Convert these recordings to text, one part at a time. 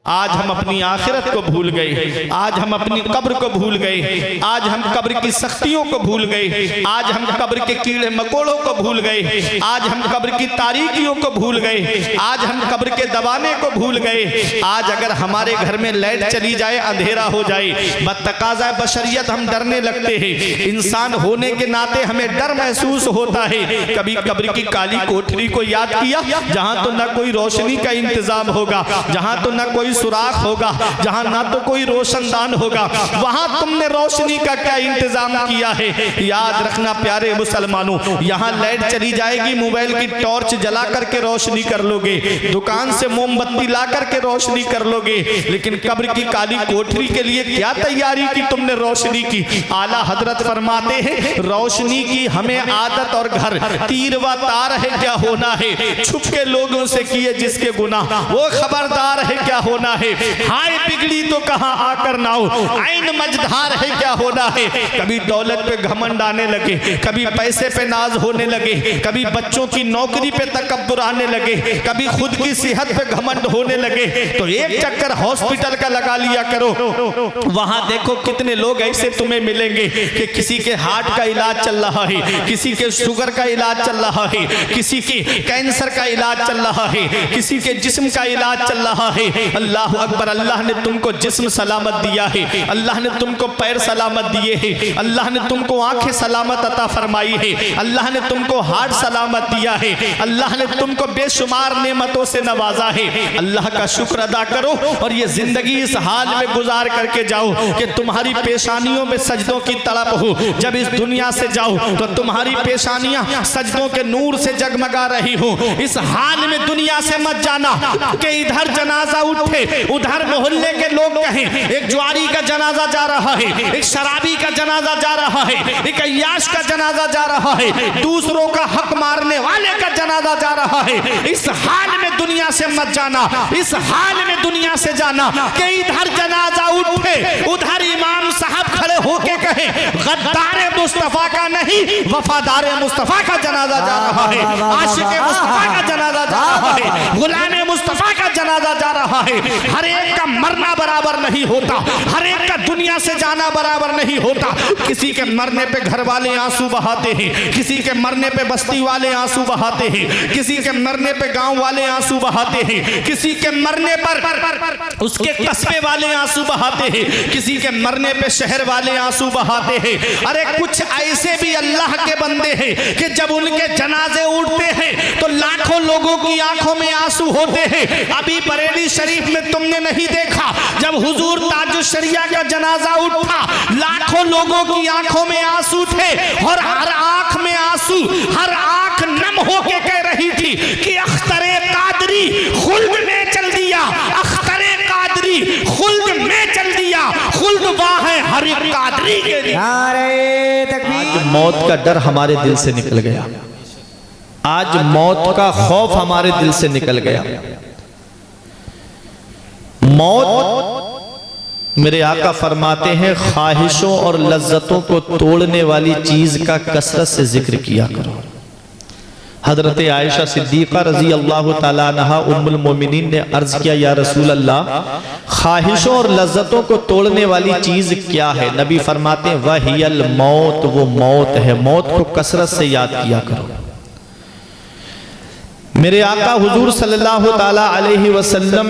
आज हम अपनी आखिरत को भूल गए, आज हम अपनी कब्र को भूल गए, आज हम कब्र की सख्तियों को भूल गए, आज हम कब्र के कीड़े मकोड़ों को भूल गए, आज हम कब्र की तारीकियों को भूल गए, आज हम कब्र के दबाने को भूल गए। आज अगर हमारे घर में लाइट चली जाए, अंधेरा हो जाए, बतकाज़ा बशरियत हम डरने लगते हैं। इंसान होने के नाते हमें डर महसूस होता है। कभी कब्र की काली कोठरी को याद किया, जहां तो न कोई रोशनी का इंतजाम होगा, जहां तो न कोई सुराख होगा, जहां ना तो कोई रोशनदान होगा, वहां तुमने रोशनी का क्या इंतजाम किया है। याद रखना प्यारे मुसलमानों, यहां लाइट चली जाएगी, मोबाइल की टॉर्च जला करके रोशनी कर लोगे, दुकान से मोमबत्ती ला करके रोशनी कर लोगे, लेकिन कब्र की काली कोठरी के लिए क्या तैयारी की तुमने रोशनी की। आला हजरत फरमाते हैं, रोशनी की हमें आदत और घर तीर व तार है, क्या होना है। छुप के लोगों से किए जिसके गुनाह, वो खबरदार है क्या होना है। हाय बिगड़ी तो कहां आकर नाओ, आइन मझधार है क्या होना है। कभी दौलत पे घमंड आने लगे, कभी पैसे पे नाज होने लगे, कभी बच्चों की नौकरी पे तकब्बुर आने लगे, कभी खुद की सेहत पे घमंड होने लगे, तो एक चक्कर हॉस्पिटल का लगा लिया करो। वहां देखो कितने लोग ऐसे तुम्हें मिलेंगे कि किसी के हार्ट का इलाज चल रहा है, किसी के शुगर का इलाज चल रहा है, किसी के कैंसर का इलाज चल रहा है, किसी के जिस्म का इलाज चल रहा है। अल्लाह अकबर, अल्लाह ने तुमको जिस्म सलामत दिया है, अल्लाह ने तुमको पैर सलामत दिए हैं, अल्लाह ने तुमको आंखें सलामत अता फरमाई है, अल्लाह ने तुमको हार्ट सलामत दिया है, अल्लाह ने तुमको बेशुमार नेमतों से नवाजा है। अल्लाह का शुक्र अदा करो और ये जिंदगी इस हाल में गुजार करके जाओ कि तुम्हारी पेशानियों में सजदों की तड़प हो। जब इस दुनिया से जाओ तो तुम्हारी पेशानियां सजदों के नूर से जगमगा रही हो। इस हाल में दुनिया से मत जाना कि इधर जनाजा उठे, उधर मोहल्ले के लोग कहें एक जुआरी का जनाजा जा रहा है, एक शराबी का जनाजा जा रहा है, एक अय्याश का जनाजा जा रहा है, दूसरों का हक मारने वाले का जनाजा जा रहा है। इस हाल में दुनिया से मत जाना, इस हाल में दुनिया से जाना कि इधर जनाजा उठे, उधर इमाम साहब खड़े होके कहे गद्दारे मुस्तफा का नहीं, वफादारे मुस्तफा का जनाजा जा रहा है, आशिके मुस्तफा का जनाजा जा रहा है, गुलामे मुस्तफा का जनाजा जा रहा है। हर एक का मरना बराबर नहीं होता, हर एक का दुनिया से जाना बराबर नहीं होता। किसी के मरने पे घर वाले आंसू बहाते हैं, किसी के मरने पे बस्ती वाले आंसू बहाते हैं, किसी के मरने पे गांव वाले आंसू बहाते हैं, किसी के मरने पर उसके कस्बे वाले आंसू बहाते हैं, किसी के मरने पे शहर वाले आंसू बहाते हैं। अरे कुछ ऐसे भी अल्लाह के बंदे हैं कि जब उनके जनाजे उठते हैं तो लाखों लोगों की आंखों में आंसू होते हैं। अभी बरेली शरीफ में तुमने नहीं देखा, जब हुजूर ताजुश शरिया का जनाजा उठा, लाखों लोगों की आंखों में आंसू थे और हर आंख में आंसू, हर आंख नम होके कह रही थी कि अख्तरे कादरी खुल्द में चल दिया, अख्तरे कादरी खुल्द में चल दिया, खुल्द वाह है हर एक कादरी के लिए। नारे तकबीर। मौत का डर हमारे दिल से निकल गया, आज मौत का खौफ हमारे दिल से निकल गया। मौत, मेरे आका फरमाते हैं, ख्वाहिशों और लज्जतों को तोड़ने वाली चीज का कसरत से जिक्र किया करो। हजरत आयशा सिद्दीक़ा रजी अल्लाह ताला अन्हा उम्मुल मोमिनीन ने अर्ज किया, या रसूल अल्लाह, ख्वाहिशों और लज्जतों को तोड़ने वाली चीज क्या है। नबी फरमाते हैं, वहियल मौत, वो मौत है, मौत को कसरत से याद किया करो। मेरे आका हुजूर सल्लल्लाहु ताला अलैहि वसल्लम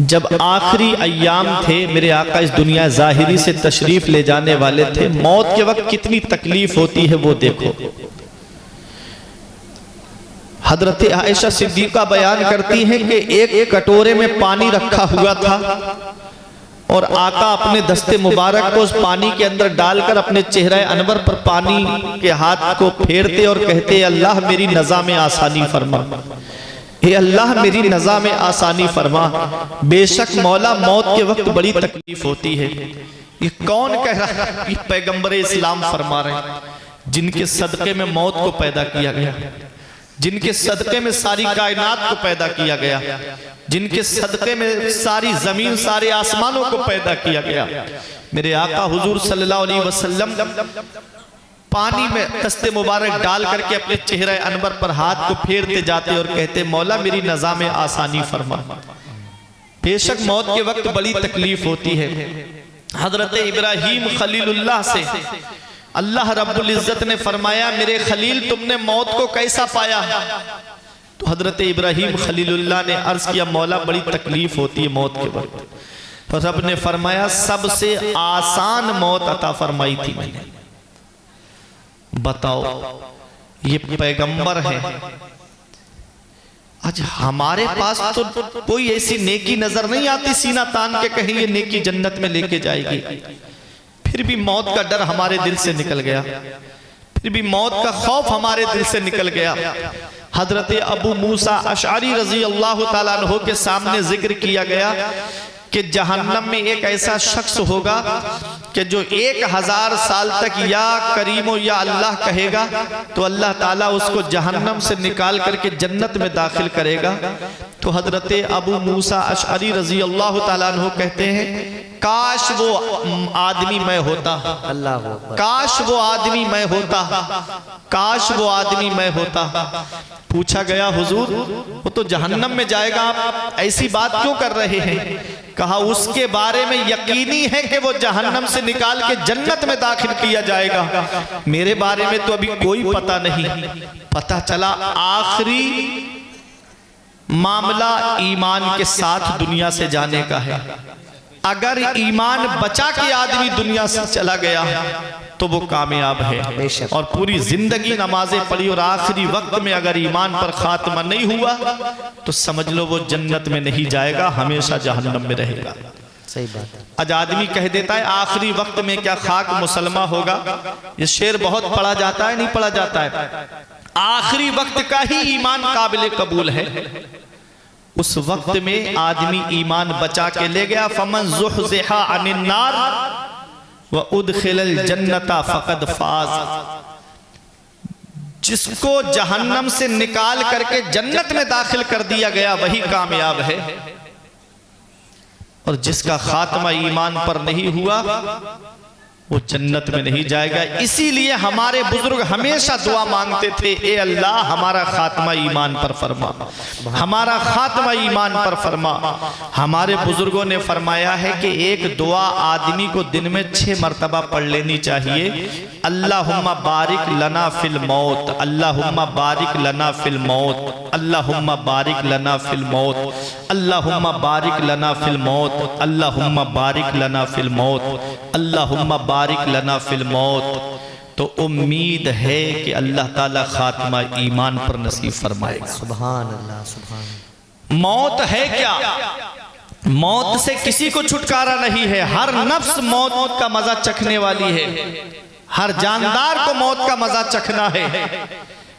जब आखिरी अय्याम थे, मेरे आका इस दुनिया जाहिरी से तशरीफ ले जाने वाले थे, मौत के वक्त कितनी तकलीफ होती है वो देखो। हजरत आयशा सिद्दीक़ा बयान करती हैं कि एक कटोरे में पानी रखा हुआ था और आका अपने दस्ते मुबारक को उस पानी के अंदर डालकर अपने चेहरे अनवर पर पानी के हाथ को फेरते और कहते, अल्लाह मेरी नज़ा में आसानी फरमा, हे अल्लाह मेरी नज़ा में आसानी फरमा। बेशक मौला मौत के वक्त बड़ी तकलीफ होती है। ये कौन कह रहा है? ये पैगंबर इस्लाम फरमा रहे हैं, जिनके सदक़े में मौत को पैदा किया गया, जिनके सदक़े में सारी कायनात को पैदा किया गया, जिनके सदक़े में सारी जमीन सारे आसमानों को पैदा किया गया। मेरे आका हुजूर सल्लल्लाहु अलैहि वसल्लम पानी में दस्ते मुबारक डाल करके अपने चेहरे अनवर पर हाथ को फेरते जाते और कहते मौला मेरी नज़ा में आसानी फरमा। बेशक मौत के वक्त बड़ी तकलीफ होती है। हजरत इब्राहीम खलीलुल्लाह से अल्लाह रब्बुल इज्जत ने फरमाया मेरे खलील तुमने मौत को कैसा पाया? तो हजरत इब्राहीम खलीलुल्लाह ने अर्ज किया मौला बड़ी तकलीफ होती है मौत के वक्त। तो रब ने फरमाया सबसे आसान मौत अता फरमाई थी मैंने। बताओ ये पैगंबर है, आज हमारे पास तो कोई ऐसी नेकी नजर नहीं आती सीना तान के कहीं ये नेकी जन्नत में लेके जाएगी, फिर भी मौत का डर हमारे दिल से निकल गया, फिर भी मौत का खौफ हमारे दिल से निकल गया। हजरत अबू मूसा अशअरी रजी अल्लाह ताला अन्हु के सामने जिक्र किया गया कि जहन्नम में एक ऐसा शख्स होगा कि जो 1000 साल तक या करीमो या अल्लाह कहेगा तो अल्लाह ताला उसको जहन्नम से निकाल करके जन्नत में दाखिल करेगा। तो हजरत अबू मूसा अशअरी रजी अल्लाह ताला अन्हु कहते हैं काश वो आदमी मैं होता, अल्लाह काश वो आदमी मैं होता, काश वो आदमी मैं होता। पूछा गया हुजूर वो तो जहन्नम में जाएगा, आप ऐसी बात क्यों कर रहे हैं? कहा उसके बारे में यकीनी है कि वो जहन्नम से निकाल के जन्नत में दाखिल किया जाएगा, मेरे बारे में तो अभी कोई पता नहीं। पता चला आखिरी मामला ईमान के साथ दुनिया से जाने का है। अगर ईमान बचा के आदमी दुनिया से चला गया तो वो कामयाब है, और पूरी जिंदगी नमाजें पढ़ी और आखिरी वक्त में अगर ईमान पर खात्मा नहीं हुआ तो समझ लो वो जन्नत में नहीं जाएगा, हमेशा जहन्नम में रहेगा। सही बात है। आज आदमी कह देता है आखिरी वक्त में क्या खाक मुसलमा होगा, ये शेर बहुत पढ़ा जाता है, नहीं पढ़ा जाता है। आखिरी वक्त का ही ईमान काबिल कबूल है, उस वक्त में आदमी ईमान बचा के ले गया। फमन ज़ुहज़िहा अनिन नार व उदखिलल जन्नता फ़क़द फ़ाज़, जिसको जहन्नम से निकाल करके जन्नत में दाखिल कर दिया गया वही कामयाब है, और जिसका खात्मा ईमान पर नहीं हुआ वो जन्नत में नहीं जाएगा। इसीलिए हमारे बुजुर्ग हमेशा दुआ मांगते थे ए अल्लाह हमारा खात्मा ईमान पर फरमा, हमारा खात्मा ईमान पर फरमा। हमारे बुजुर्गों ने फरमाया है कि एक दुआ आदमी को दिन में 6 मरतबा पढ़ लेनी चाहिए। अल्लाहुम्मा बारिक लना फिल मौत, अल्लाहुम्मा बारिक लना फिल मौत, अल्लाहुम्मा बारिक लना फिल मौत, अल्लाहुम्मा बारिक लना फिल मौत, अल्लाहुम्मा बारिक लना फिल मौत, अल्लाहुम्मा बारिक लना फिल मौत। तो उम्मीद है कि अल्लाह ताला खात्मा ईमान पर नसीब फरमाएगा। सुभान अल्लाह, सुभान। मौत है क्या? मौत से किसी को छुटकारा नहीं है। हर नफ्स मौत का मजा चखने वाली है, हर जानदार को मौत का मजा चखना है।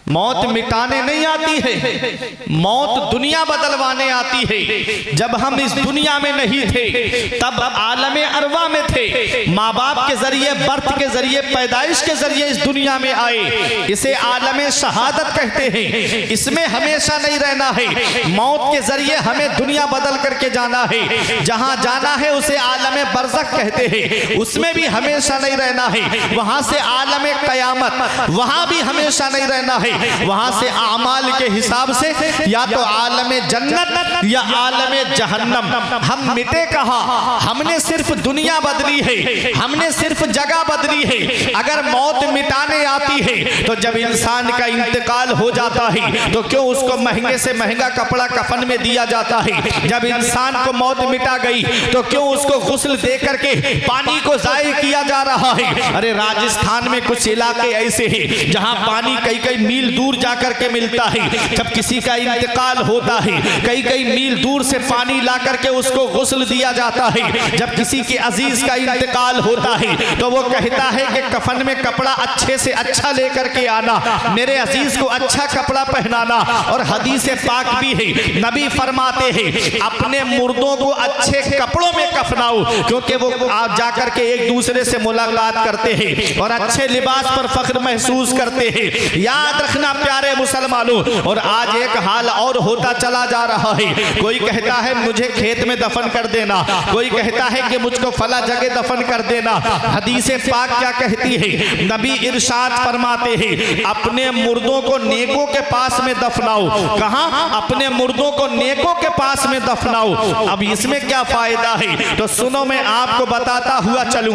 मौत मिटाने नहीं आती है, मौत दुनिया बदलवाने आती है। जब हम इस दुनिया में नहीं थे तब आलम अरवा में थे, माँ बाप के जरिए, बर्थ के जरिए, पैदाइश के जरिए इस दुनिया में आए। इसे आलम शहादत कहते हैं, इसमें हमेशा नहीं रहना है। मौत के जरिए हमें दुनिया बदल करके जाना है, जहाँ जाना है उसे आलम बरज़ख कहते हैं, उसमें भी हमेशा नहीं रहना है। वहाँ से आलम क़यामत, वहाँ भी हमेशा नहीं रहना है। वहां से आमाल के हिसाब से या तो आलम जन्नत या आलम जहन्नम। हम मिटे कहाँ, हमने सिर्फ दुनिया बदली है, हमने सिर्फ जगह बदली है। अगर मौत मिटाने आती है तो जब इंसान का इंतकाल हो जाता है तो क्यों उसको महंगे से महंगा कपड़ा कफन में दिया जाता है? जब इंसान को मौत मिटा गई तो क्यों उसको गुस्ल दे करके पानी को जाये किया जा रहा है? अरे राजस्थान में कुछ इलाके ऐसे हैं जहां पानी कई कई मील दूर जाकर के मिलता है। जब किसी का इंतकाल होता है कई कई मील दूर से पानी ला करके उसको गुस्ल दिया जाता है। जब किसी के अजीज का इंतकाल होता है तो वो कहता है कि कफन में कपड़ा अच्छे से अच्छा लेकर के आना, मेरे अजीज को अच्छा कपड़ा पहनाना। और हदीस पाक भी है, नबी फरमाते हैं अपने मुर्दों को अच्छे कपड़ों में कफनाओ, क्योंकि वो आप जाकर के एक दूसरे से मुलाकात करते हैं और अच्छे लिबास पर फख्र महसूस करते हैं। याद रखना प्यारे मुसलमानों। और आज एक हाल और होता चला जा रहा है, कोई कहता है मुझे खेत में दफन कर देना, कोई कहता है कि मुझको फला जगह दफन कर देना। हदीस पाक क्या कहती है? नबी इरशाद फरमाते हैं अपने मुर्दों को नेकों के पास में दफनाओ। कहां? अपने मुर्दों को नेकों के पास में दफनाओ। अब इसमें क्या फायदा है? तो सुनो, मैं आपको बताता हुआ चलूं।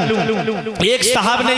एक साहब ने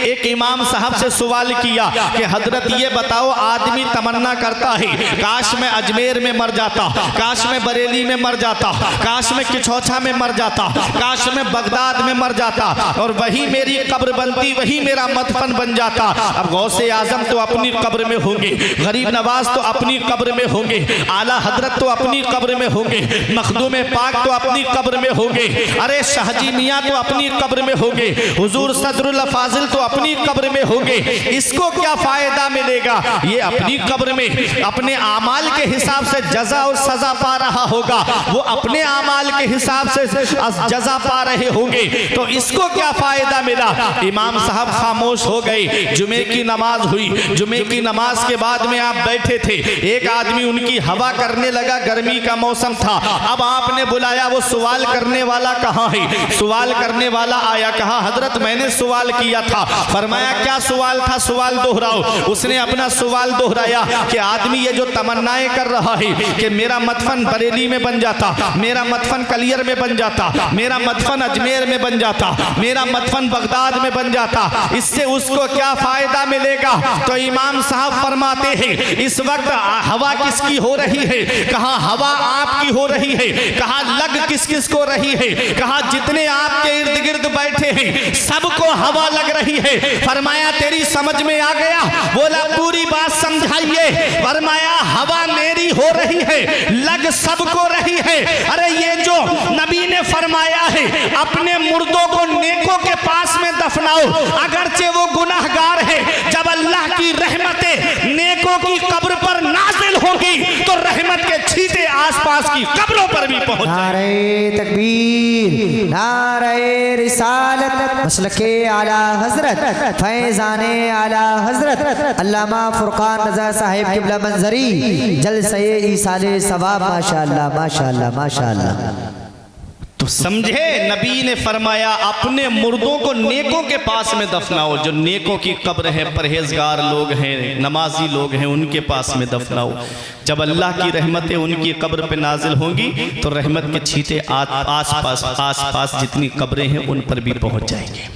एक इमाम साहब से सवाल किया कि हजरत ये बताओ, आदमी तमन्ना करता है काश मैं अजमेर में मर जाता, काश मैं बरेली में मर जाता, काश मैं किछौछा में मर जाता, काश मैं बगदाद में मर जाता और वही मेरी कब्र बनती, वही मेरा मदफन बन जाता। अब गौसे आजम तो अपनी कब्र में होंगे, गरीब नवाज तो अपनी कब्र में होंगे, आला हजरत तो अपनी कब्र में होंगे, मखदूम पाक तो अपनी कब्र में होंगे, अरे शाहजी मियाँ तो अपनी कब्र में होंगे, हुजूर सदरुल फाजिल तो अपनी कब्र में होंगे। इसको क्या फायदा मिलेगा? ये अपनी कब्र में अपने आमाल के हिसाब से जजा और सजा पा रहा होगा, वो अपने आमाल के हिसाब से जजा पा रहे होंगे, तो इसको क्या फायदा मिला? इमाम साहब खामोश हो गए। जुमे की नमाज हुई, जुमे की नमाज के बाद में आप बैठे थे, एक आदमी उनकी हवा करने लगा, गर्मी का मौसम था। अब आपने बुलाया, वो सवाल करने वाला कहाँ है? सवाल करने वाला आया, कहा हजरत मैंने सवाल किया था। फरमाया क्या सवाल था? सवाल दोहराओ। उसने अपना सवाल दोहराया कि आदमी ये जो तमन्नाएं कर रहा है कि मेरा मदफन बरेली में बन जाता, मेरा मदफन कलियर में बन जाता, मेरा मदफन अजमेर में बन जाता, मेरा मदफन बगदाद में बन जाता, इससे उसको क्या फायदा मिलेगा? तो इमाम साहब फरमाते हैं इस वक्त हवा किसकी हो रही है? कहा हवा आपकी हो रही है। कहा लग किस किस को रही है? कहा जितने आपके इर्द गिर्द बैठे हैं सबको हवा लग रही है। फरमाया तेरी समझ में आ गया? बोला पूरी बात समझाइए। फरमाया हवा मेरी हो रही है, लग सबको रही है। अरे ये जो नबी ने फरमाया है अपने मुर्दों को नेकों के पास में दफनाओ, अगरचे वो गुनाहगार है, जब अल्लाह की रहमतें नेकों की कब्र पर नाजिल होगी तो रहमत के छींटे आसपास की कब्रों पर भी पहुंच जाएंगे। नारे तकबीर, नारे रिसालत, मसलके आला हजरत, फैजाने आला हजरत अल्लामा फुरकान रजा साहिब किबला मंजरी जलसे ईसाले सवाब। माशाअल्लाह माशाअल्लाह माशाअल्लाह। तो समझे, नबी ने फरमाया अपने मुर्दों को नेकों के पास में दफनाओ। जो नेकों की कब्र है, परहेजगार लोग हैं, नमाजी लोग हैं, उनके पास में दफनाओ। जब अल्लाह की रहमतें उनकी कब्र पे नाजिल होंगी तो रहमत के छींटे आस पास जितनी कब्रें हैं उन पर भी पहुंच जाएंगे।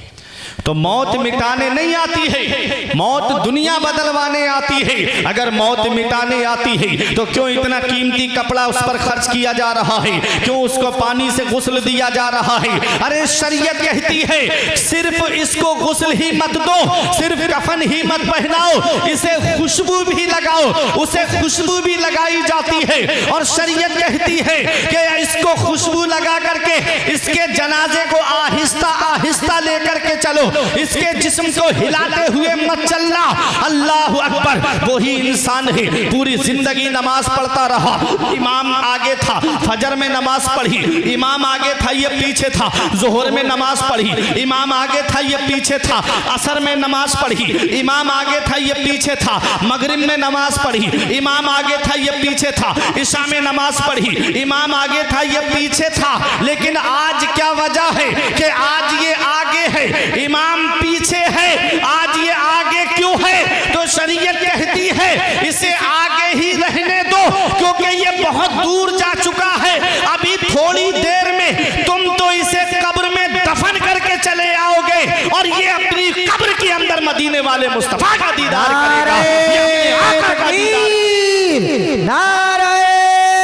तो मौत मिटाने नहीं आती है, मौत दुनिया बदलवाने आती है। अगर मौत मिटाने आती है तो क्यों इतना कीमती कपड़ा उस पर खर्च किया जा रहा है? क्यों उसको पानी से गुस्ल दिया जा रहा है? अरे शरीयत कहती है सिर्फ इसको गुस्ल ही मत दो, सिर्फ कफन ही मत पहनाओ, इसे खुशबू भी लगाओ। उसे खुशबू भी लगाई जाती है और शरीयत कहती है कि इसको खुशबू लगा करके इसके जनाजे को आहिस्ता आहिस्ता लेकर के चलो, इसके जिस्म को हिलाते हुए मत चलना। अल्लाह अकबर। वही इंसान है पूरी जिंदगी नमाज पढ़ता रहा, इमाम आगे था, फजर में नमाज पढ़ी, इमाम आगे था ये पीछे था, जोहर में नमाज पढ़ी, इमाम आगे था ये पीछे था, असर में नमाज पढ़ी, इमाम आगे था ये पीछे था, मगरिब में नमाज पढ़ी, इमाम आगे था ये पीछे था, इशा में नमाज पढ़ी, इमाम आगे था ये पीछे था। लेकिन आज क्या वजह है कि आज ये आगे है, इमाम पीछे है? आज ये आगे क्यों है? तो शरीयत कहती है इसे आगे ही रहने दो, क्योंकि ये बहुत दूर जा चुका है। अभी थोड़ी देर में तुम तो इसे कब्र में दफन करके चले आओगे और ये अपनी कब्र के अंदर मदीने वाले मुस्तफा का दीदार करेगा। ये अपने आका का दीदार। नारे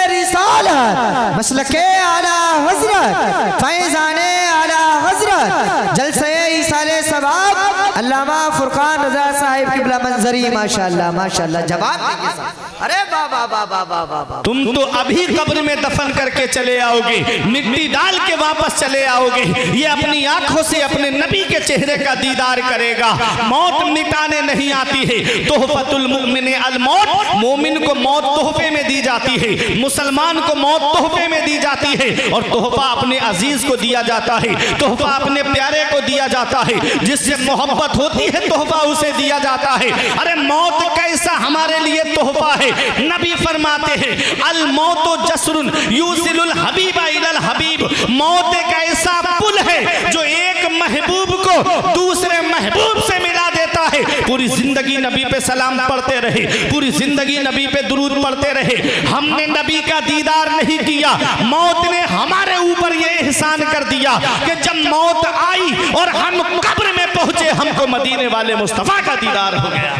रिसालत, मसलके आला हजरत, फैजाने आला हजरत, जलसे ईसाले सवाब अल्लामा फुरकान रजा साहिब किबला मंजरी। माशाअल्लाह माशाअल्लाह। जवाब देंगे। अरे बाबा बाबा बाबा, तुम तो अभी कब्र में दफन करके चले आओगे, मिट्टी डाल के वापस चले आओगे। ये अपनी आंखों से अपने नबी के चेहरे का दीदार करेगा। मौत मिटाने नहीं आती है। तोहफतुल मुमिन अल मौत, मोमिन को मौत तोहफे में दी जाती है, मुसलमान को मौत तोहफे में दी जाती है। और तोहफा अपने अजीज को दिया जाता है, तोहफा अपने प्यारे को दिया जाता है, जिससे मोहब्बत मोहब्बत होती है तोहफा उसे दिया जाता है। अरे मौत कैसा हमारे लिए तोहफा है। नबी फरमाते हैं अल मौतो जसरुन यूसिलुल हबीबा इलल हबीब। मौत एक ऐसा पुल है जो एक महबूब को दूसरे महबूब से मिला देता है। पूरी जिंदगी नबी पे सलाम पढ़ते रहे, पूरी जिंदगी नबी पे दुरूद पढ़ते रहे, हमने नबी का दीदार नहीं किया। मौत ने हमारे ऊपर ये एहसान कर दिया कि जब मौत आई और हम कब्र में पहुंचे, हमको मदीने वाले मुस्तफा का दीदार हो गया।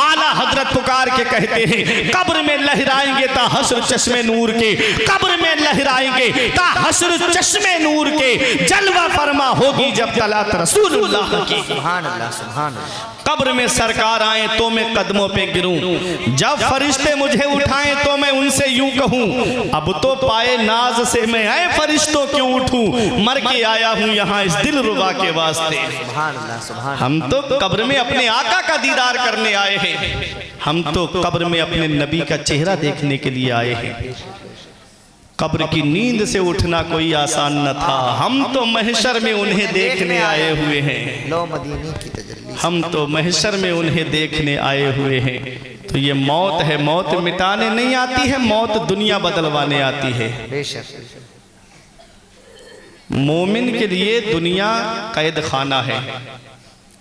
आला हजरत पुकार के कहते हैं कब्र में लहराएंगे ता हश्र चश्मे नूर के, कब्र में लहराएंगे ता हश्र चश्मे नूर के, जलवा फरमा होगी जब तलात रसूलुल्लाह की। सुभान अल्लाह, सुभान अल्लाह। कब्र में सरकार आए तो मैं कदमों पे गिरूं, जब फरिश्ते मुझे उठाएं तो मैं उनसे यूं कहूं अब तो पाए नाज से मैं ऐ फरिश्तों क्यों उठूं, मर के आया हूं यहाँ इस दिल रुबा के वास्ते। सुभान अल्लाह, सुभान। हम तो कब्र में अपने आका का दीदार करने आए हैं, हम तो कब्र में अपने नबी का चेहरा देखने के लिए आए हैं। कब्र की नींद से उठना कोई आसान न था, हम तो महशर में उन्हें देखने आए हुए हैं। लो मदीने की तजल्ली, हम तो महशर में उन्हें देखने आए हुए हैं। तो ये मौत है, मौत मिटाने नहीं आती है, मौत दुनिया बदलवाने आती है। बेशक। मोमिन के लिए दुनिया कैद खाना है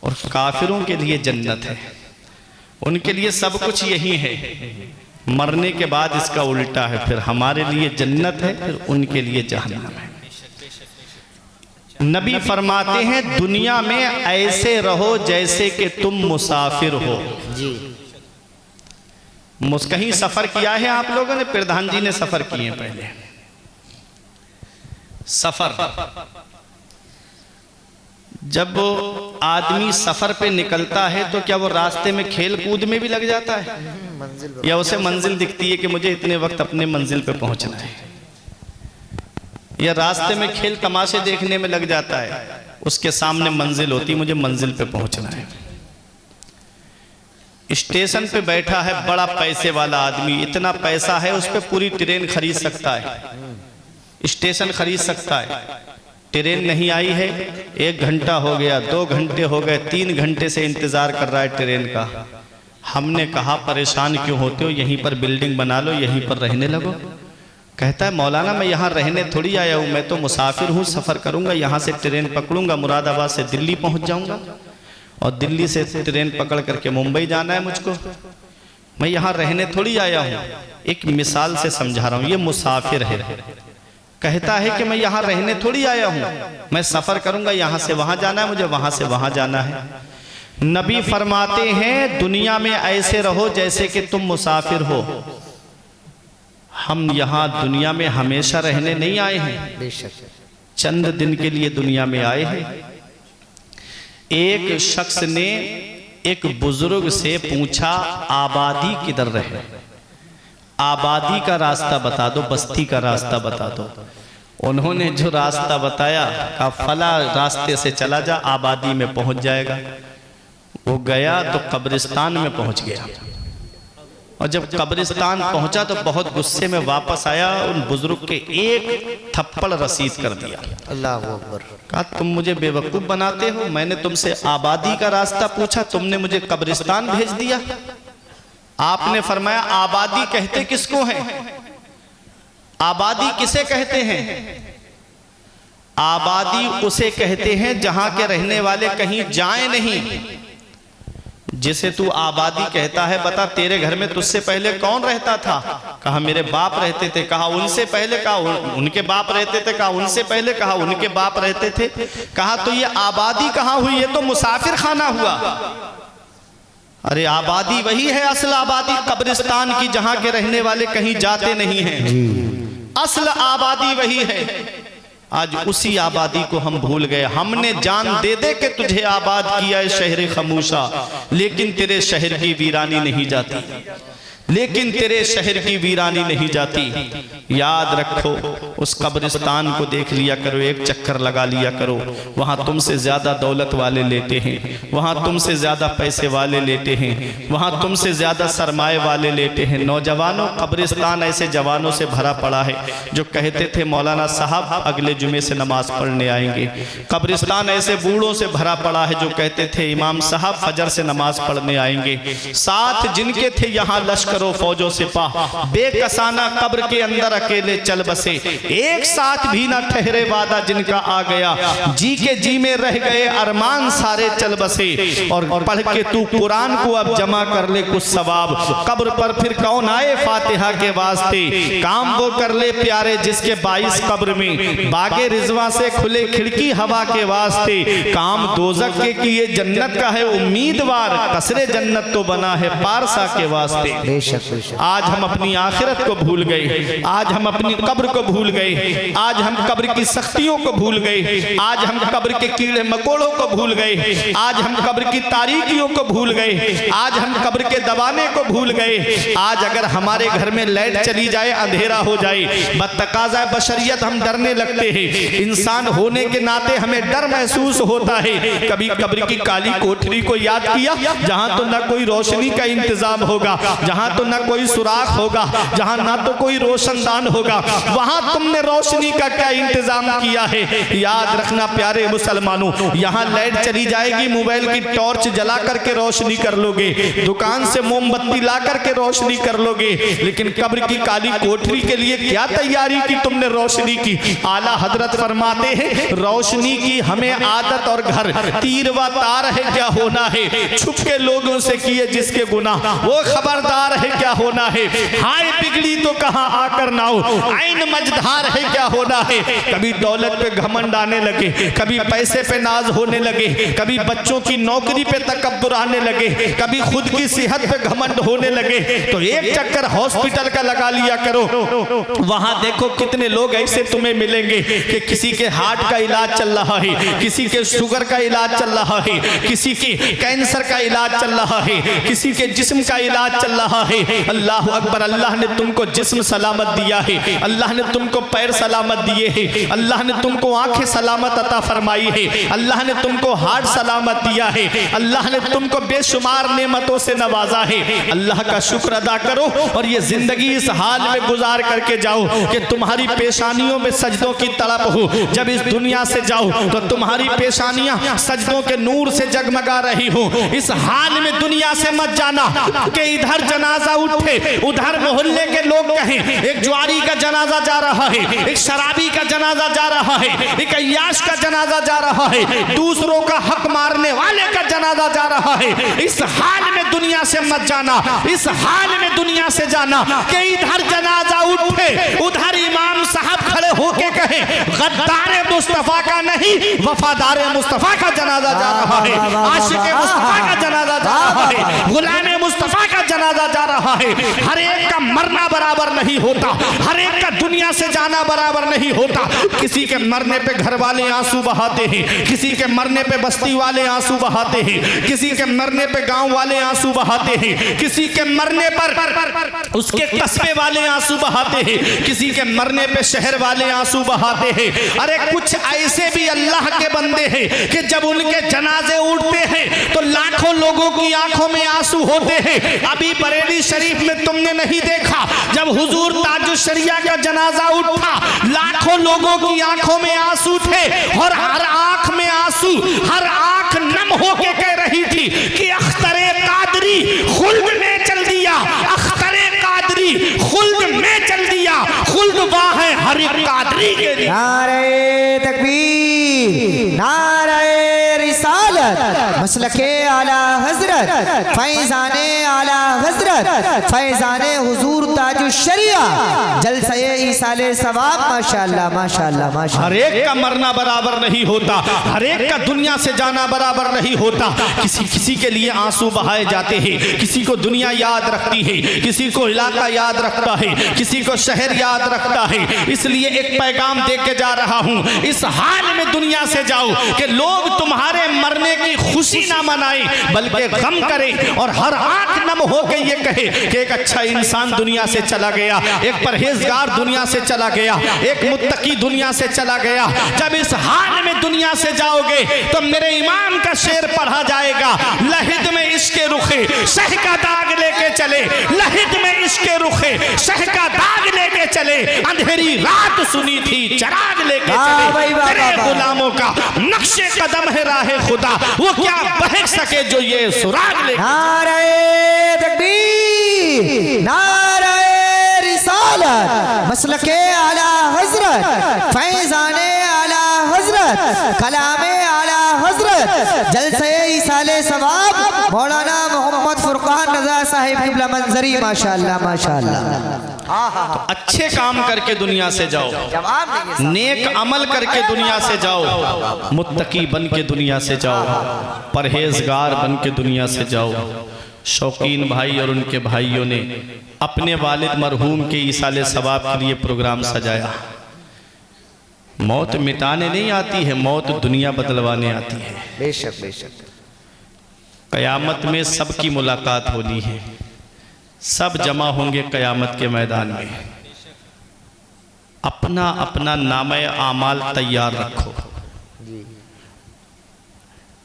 और काफिरों के लिए जन्नत है। उनके लिए सब कुछ यही है, मरने के बाद इसका उल्टा है। फिर हमारे लिए जन्नत है, फिर उनके लिए जहन्नम है। नबी फरमाते हैं दुनिया में ऐसे रहो जैसे कि तुम मुसाफिर हो। जी। कहीं सफर किया है आप लोगों ने? प्रधान जी ने सफर किए हैं पहले। सफर, जब आदमी सफर पे निकलता है तो क्या वो रास्ते में खेल कूद में भी लग जाता है, मंजिल या उसे मंजिल दिखती है कि मुझे इतने वक्त अपने मंजिल पे पहुंचना है, या रास्ते में खेल तमाशे देखने में लग जाता है, उसके सामने मंजिल होती, मुझे मंजिल पे पहुंचना है। स्टेशन पे बैठा है बड़ा पैसे वाला आदमी, इतना पैसा है उस पर पूरी ट्रेन खरीद सकता है, स्टेशन खरीद सकता है। ट्रेन नहीं आई है, 1 घंटा हो गया, 2 घंटे हो गए, 3 घंटे से इंतजार कर रहा है ट्रेन का। हमने कहा परेशान क्यों होते हो, यहीं पर बिल्डिंग बना लो, यहीं पर रहने लगो। कहता है मौलाना मैं यहाँ रहने थोड़ी आया हूँ, मैं तो मुसाफिर हूँ, सफ़र करूँगा, यहाँ से ट्रेन पकड़ूंगा, मुरादाबाद से दिल्ली पहुँच जाऊँगा और दिल्ली से ट्रेन पकड़ करके मुंबई जाना है मुझको। मैं यहाँ रहने थोड़ी आया हूँ, एक मिसाल से समझा रहा हूँ, ये मुसाफिर है। कहता है कि मैं यहाँ रहने थोड़ी आया हूँ, मैं सफ़र करूँगा, यहाँ से वहाँ जाना है मुझे, वहाँ से वहाँ जाना है। नबी फरमाते हैं दुनिया में ऐसे रहो जैसे कि तुम मुसाफिर हो। हम यहाँ दुनिया में हमेशा रहने नहीं आए हैं, बेशक। चंद दिन के लिए दुनिया में आए हैं। एक शख्स ने एक बुजुर्ग से पूछा आबादी किधर रहे, आबादी का रास्ता बता दो, बस्ती का रास्ता बता दो। उन्होंने जो रास्ता बताया कहा फला रास्ते से चला जा, आबादी में पहुंच जाएगा। वो गया तो कब्रिस्तान में पहुंच गया, और जब कब्रिस्तान पहुंचा तो बहुत गुस्से में वापस आया, उन बुजुर्ग के एक थप्पड़ रसीद कर दिया। अल्लाह अकबर। कहा तुम मुझे बेवकूफ़ बनाते हो, मैंने तुमसे आबादी का रास्ता पूछा, तुमने मुझे कब्रिस्तान भेज दिया। आपने फरमाया आबादी कहते किसको है, आबादी किसे कहते हैं? आबादी उसे कहते हैं जहां के रहने वाले कहीं जाए नहीं। जिसे तू आबादी कहता है, बता तेरे घर में तुझसे पहले कौन रहता था? कहा मेरे बाप रहते थे। कहा उनसे पहले? कहा उनके बाप रहते थे। कहा उनसे पहले? कहा उनके बाप रहते थे। कहा तो ये आबादी कहाँ हुई? ये तो मुसाफिर खाना हुआ। अरे आबादी वही है असल आबादी, कब्रिस्तान की, जहां के रहने वाले कहीं जाते नहीं हैं। असल आबादी वही है। आज उसी आबादी को हम भूल गए। हमने जान दे दे के तुझे आबाद किया है शहर खमूशा, लेकिन तेरे शहर की वीरानी नहीं जाती, लेकिन तेरे शहर की वीरानी नहीं जाती। याद रखो उस कब्रिस्तान को देख लिया करो, एक चक्कर लगा लिया करो। वहाँ तुमसे ज़्यादा दौलत वाले लेते हैं, वहाँ तुमसे ज़्यादा पैसे वाले लेते हैं, वहाँ तुमसे ज़्यादा सरमाए वाले लेते हैं। नौजवानों, कब्रिस्तान ऐसे जवानों से भरा पड़ा है जो कहते थे मौलाना साहब अगले जुमे से नमाज पढ़ने आएंगे। कब्रिस्तान ऐसे बूढ़ों से भरा पड़ा है जो कहते थे इमाम साहब फजर से नमाज पढ़ने आएंगे। साथ जिनके थे यहाँ लश्करों फौजों सिपाह, बेकसाना कब्र के अंदर अकेले चल बसे, एक साथ भी ना ठहरे वादा जिनका आ गया, जी के जी में रह गए अरमान सारे चल बसे। और पढ़ के तू कुरान को अब जमा कर ले कुछ सवाब, कब्र पर फिर कौन आए फातिहा के वास्ते। काम वो कर ले प्यारे जिसके 22 कब्र में, बागे रिजवा से खुले खिड़की हवा के वास्ते। काम दोजक के किए जन्नत का है उम्मीदवार, कसरे जन्नत तो बना है पारसा के वास्ते। बेशक बेशक। आज हम अपनी आखिरत को भूल गए, आज हम अपनी कब्र को भूल गए, आज हम कब्र की सख्तियों को भूल गए, आज हम कब्र के कीड़े मकोड़ों को भूल गए, आज हम कब्र की तारीकियों को भूल गए, आज हम कब्र के दबाने को भूल गए। आज अगर हमारे घर में लाइट चली जाए, अंधेरा हो जाए, बतकाज़ा बशरियत हम डरने लगते हैं। इंसान होने के नाते हमें डर महसूस होता है। कभी कब्र की काली कोठरी को याद किया, जहां तो ना कोई रोशनी का इंतजाम होगा, जहां तो ना कोई सुराख होगा, जहां ना तो कोई रोशनदान होगा, वहां तुमने रोशनी का क्या इंतजाम किया है। याद रखना प्यारे मुसलमानों, यहाँ लाइट चली जाएगी, मोबाइल की टॉर्च जला करके रोशनी कर लोगे, दुकान से मोमबत्ती ला करके रोशनी कर लोगे, लेकिन कब्र की काली कोठरी के लिए क्या तैयारी की तुमने रोशनी की। आला हजरत फरमाते हैं रोशनी की हमें आदत और घर तीर व तार है क्या होना है, छुप के लोगों से किए जिसके गुनाह वो खबरदार है क्या होना है। हाय बिगड़ी तो कहाँ आकर नाओ, आइन मझधार है क्या होना है। कभी दौलत पे घमंड आने लगे, कभी पैसे पे नाज होने लगे, कभी बच्चों की नौकरी पे तकब्बुर आने लगे, कभी खुद की सेहत पे घमंड होने लगे, तो एक चक्कर हॉस्पिटल का लगा लिया करो। वहां देखो कितने लोग ऐसे तुम्हें मिलेंगे कि किसी के हार्ट का इलाज चल रहा है, किसी के शुगर का इलाज चल रहा है, किसी के कैंसर का इलाज चल रहा है, किसी के जिस्म का इलाज चल रहा है। अल्लाह अकबर, अल्लाह ने तुमको जिस्म सलामत दिया है, अल्लाह ने तुमको पैर सलामत दिए हैं, अल्लाह ने तुमको आंखें सलामत अता फरमाई है, अल्लाह ने तुमको हार्ट सलामत दिया है, अल्लाह ने तुमको बेशुमार नेमतों से नवाजा है। अल्लाह का शुक्र अदा करो और ये जिंदगी इस हाल में गुजार करके जाओ कि तुम्हारी पेशानियों में सजदों की तड़प हो। जब इस दुनिया से जाओ तो तुम्हारी पेशानियां सजदों के नूर से जगमगा रही हो। इस हाल में दुनिया से मत जाना कि इधर जनाजा उठे, उधर मोहल्ले के लोग कहें एक ज्वारी का जनाजा जा रहा है, एक शराबी का जनाजा जा रहा है, एक अय्याश का जनाजा जा रहा है, दूसरों का हक मारने वाले का जनाजा जा रहा है। इस हाल में दुनिया से मत जाना, इस हाल में दुनिया से जाना कि इधर जनाजा उठे, उधर इमाम साहब खड़े होके कहे गद्दार मुस्तफा का नहीं वफादार मुस्तफा का जनाजा जा रहा है, आशिक मुस्तफा का जनाजा जा रहा है, गुलाम मुस्तफा का जनाजा जा रहा है। हर एक का मरना बराबर नहीं होता, हर एक का दुनिया से जाना बराबर नहीं होता। किसी के मरने पे घर वाले आंसू बहाते हैं, किसी के मरने पे बस्ती वाले आंसू बहाते हैं, किसी के मरने पे गांव वाले आंसू बहाते हैं, किसी के मरने पर उसके कस्बे वाले आंसू बहाते हैं, किसी के मरने पे शहर वाले आंसू बहाते हैं। अरे कुछ ऐसे भी अल्लाह के बंदे हैं कि जब उनके जनाजे उठते हैं तो लाखों लोगों की आंखों में आंसू होते हैं। अभी बरेली शरीफ में तुमने नहीं देखा, जब हुजूर ताजुश शरिया का जनाजा उठा लाखों लोगों की आंखों में आंसू थे और हर आंख में आंसू, हर आंख नम होके कह रही थी कि अख्तरे कादरी खुल्द में चल दिया, अख्तरे कादरी खुल्द में चल दिया, खुल्द वाह है हर एक कादरी के लिए। नारे तकबीर, नारे रिसालत, मसलके आला हजरत, फैजाने आला हजरत, फैजाने हुजूर ताजुश शरिया, जलसे ईसाले सवाब। माशाअल्लाह माशाअल्लाह माशाअल्लाह। हर एक का मरना बराबर नहीं होता, हर एक का दुनिया से जाना बराबर नहीं होता। किसी किसी के लिए आंसू बहाए जाते हैं, किसी को दुनिया याद रखती है, किसी को इलाका याद रखता है, किसी को शहर याद रखता है। इसलिए एक पैगाम दे के जा रहा हूं, इस हाल में दुनिया से जाओ कि लोग तुम्हारे मरने की खुशी खुशी ना मनाए बल्कि गम करे और हर आंख नम होकर ये कहे कि एक अच्छा इंसान दुनिया से चला गया, एक परहेजगार दुनिया से चला गया, एक मुत्तकी दुनिया से चला गया। जब इस हाल में दुनिया से जाओगे तो मेरे इमाम का शेर पढ़ा जाएगा, लहिद में इसके रुखे शह का दाग लेके चले, लहिद में इसके रुखे शह का दाग लेके चले, अंधेरी रात सुनी थी चराग लेके चले। तेरे गुलामों का नक्शे कदम है राहे खुदा, वो क्या बहक सके जो ये सुराग लेके। नारे तकबीर, नारे रिसालत, मसलके आला हजरत, फैजाने आला हजरत, कलामे आला हजरत, जलसे इसाले सवाब मौलाना मोहम्मद फुरकान रजा साहिब किबला मंजरी। माशाअल्लाह माशाअल्लाह। अच्छे काम करके दुनिया से जाओ, नेक अमल करके दुनिया से जाओ, मुत्तकी बन के दुनिया से जाओ, परहेजगार बन के दुनिया से जाओ। शौकीन भाई और उनके भाइयों ने अपने वालिद मरहूम के इसाले सवाब के लिए प्रोग्राम सजाया। मौत मिटाने नहीं आती है, मौत दुनिया बदलवाने आती है। बेशक बेशक। कयामत में सबकी मुलाकात होनी है, सब जमा होंगे कयामत के मैदान में। अपना अपना नामे आमाल तैयार रखो।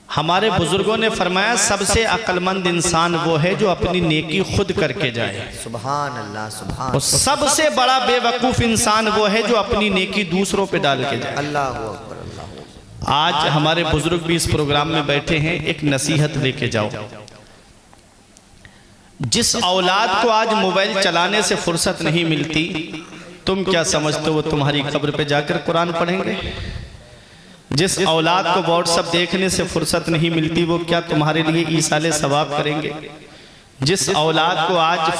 हमारे बुजुर्गों ने फरमाया सबसे अक्लमंद इंसान वो है जो अपनी नेकी खुद करके जाए। सुभान अल्लाह सुभान। और सबसे बड़ा बेवकूफ इंसान वो है जो अपनी नेकी दूसरों पे डाल के जाए। अल्लाह अकबर अल्लाह। आज हमारे बुजुर्ग भी इस प्रोग्राम में बैठे हैं, एक नसीहत लेके जाओ। जिस औलाद को आज मोबाइल चलाने से फुर्सत नहीं मिलती, तुम क्या समझते हो वो तुम्हारी कब्र पे जाकर कुरान पढ़ेंगे? जिस औलाद को व्हाट्सएप देखने से फुर्सत नहीं मिलती, वो क्या तुम्हारे लिए ईसाले सवाब करेंगे? जिस औलाद को आज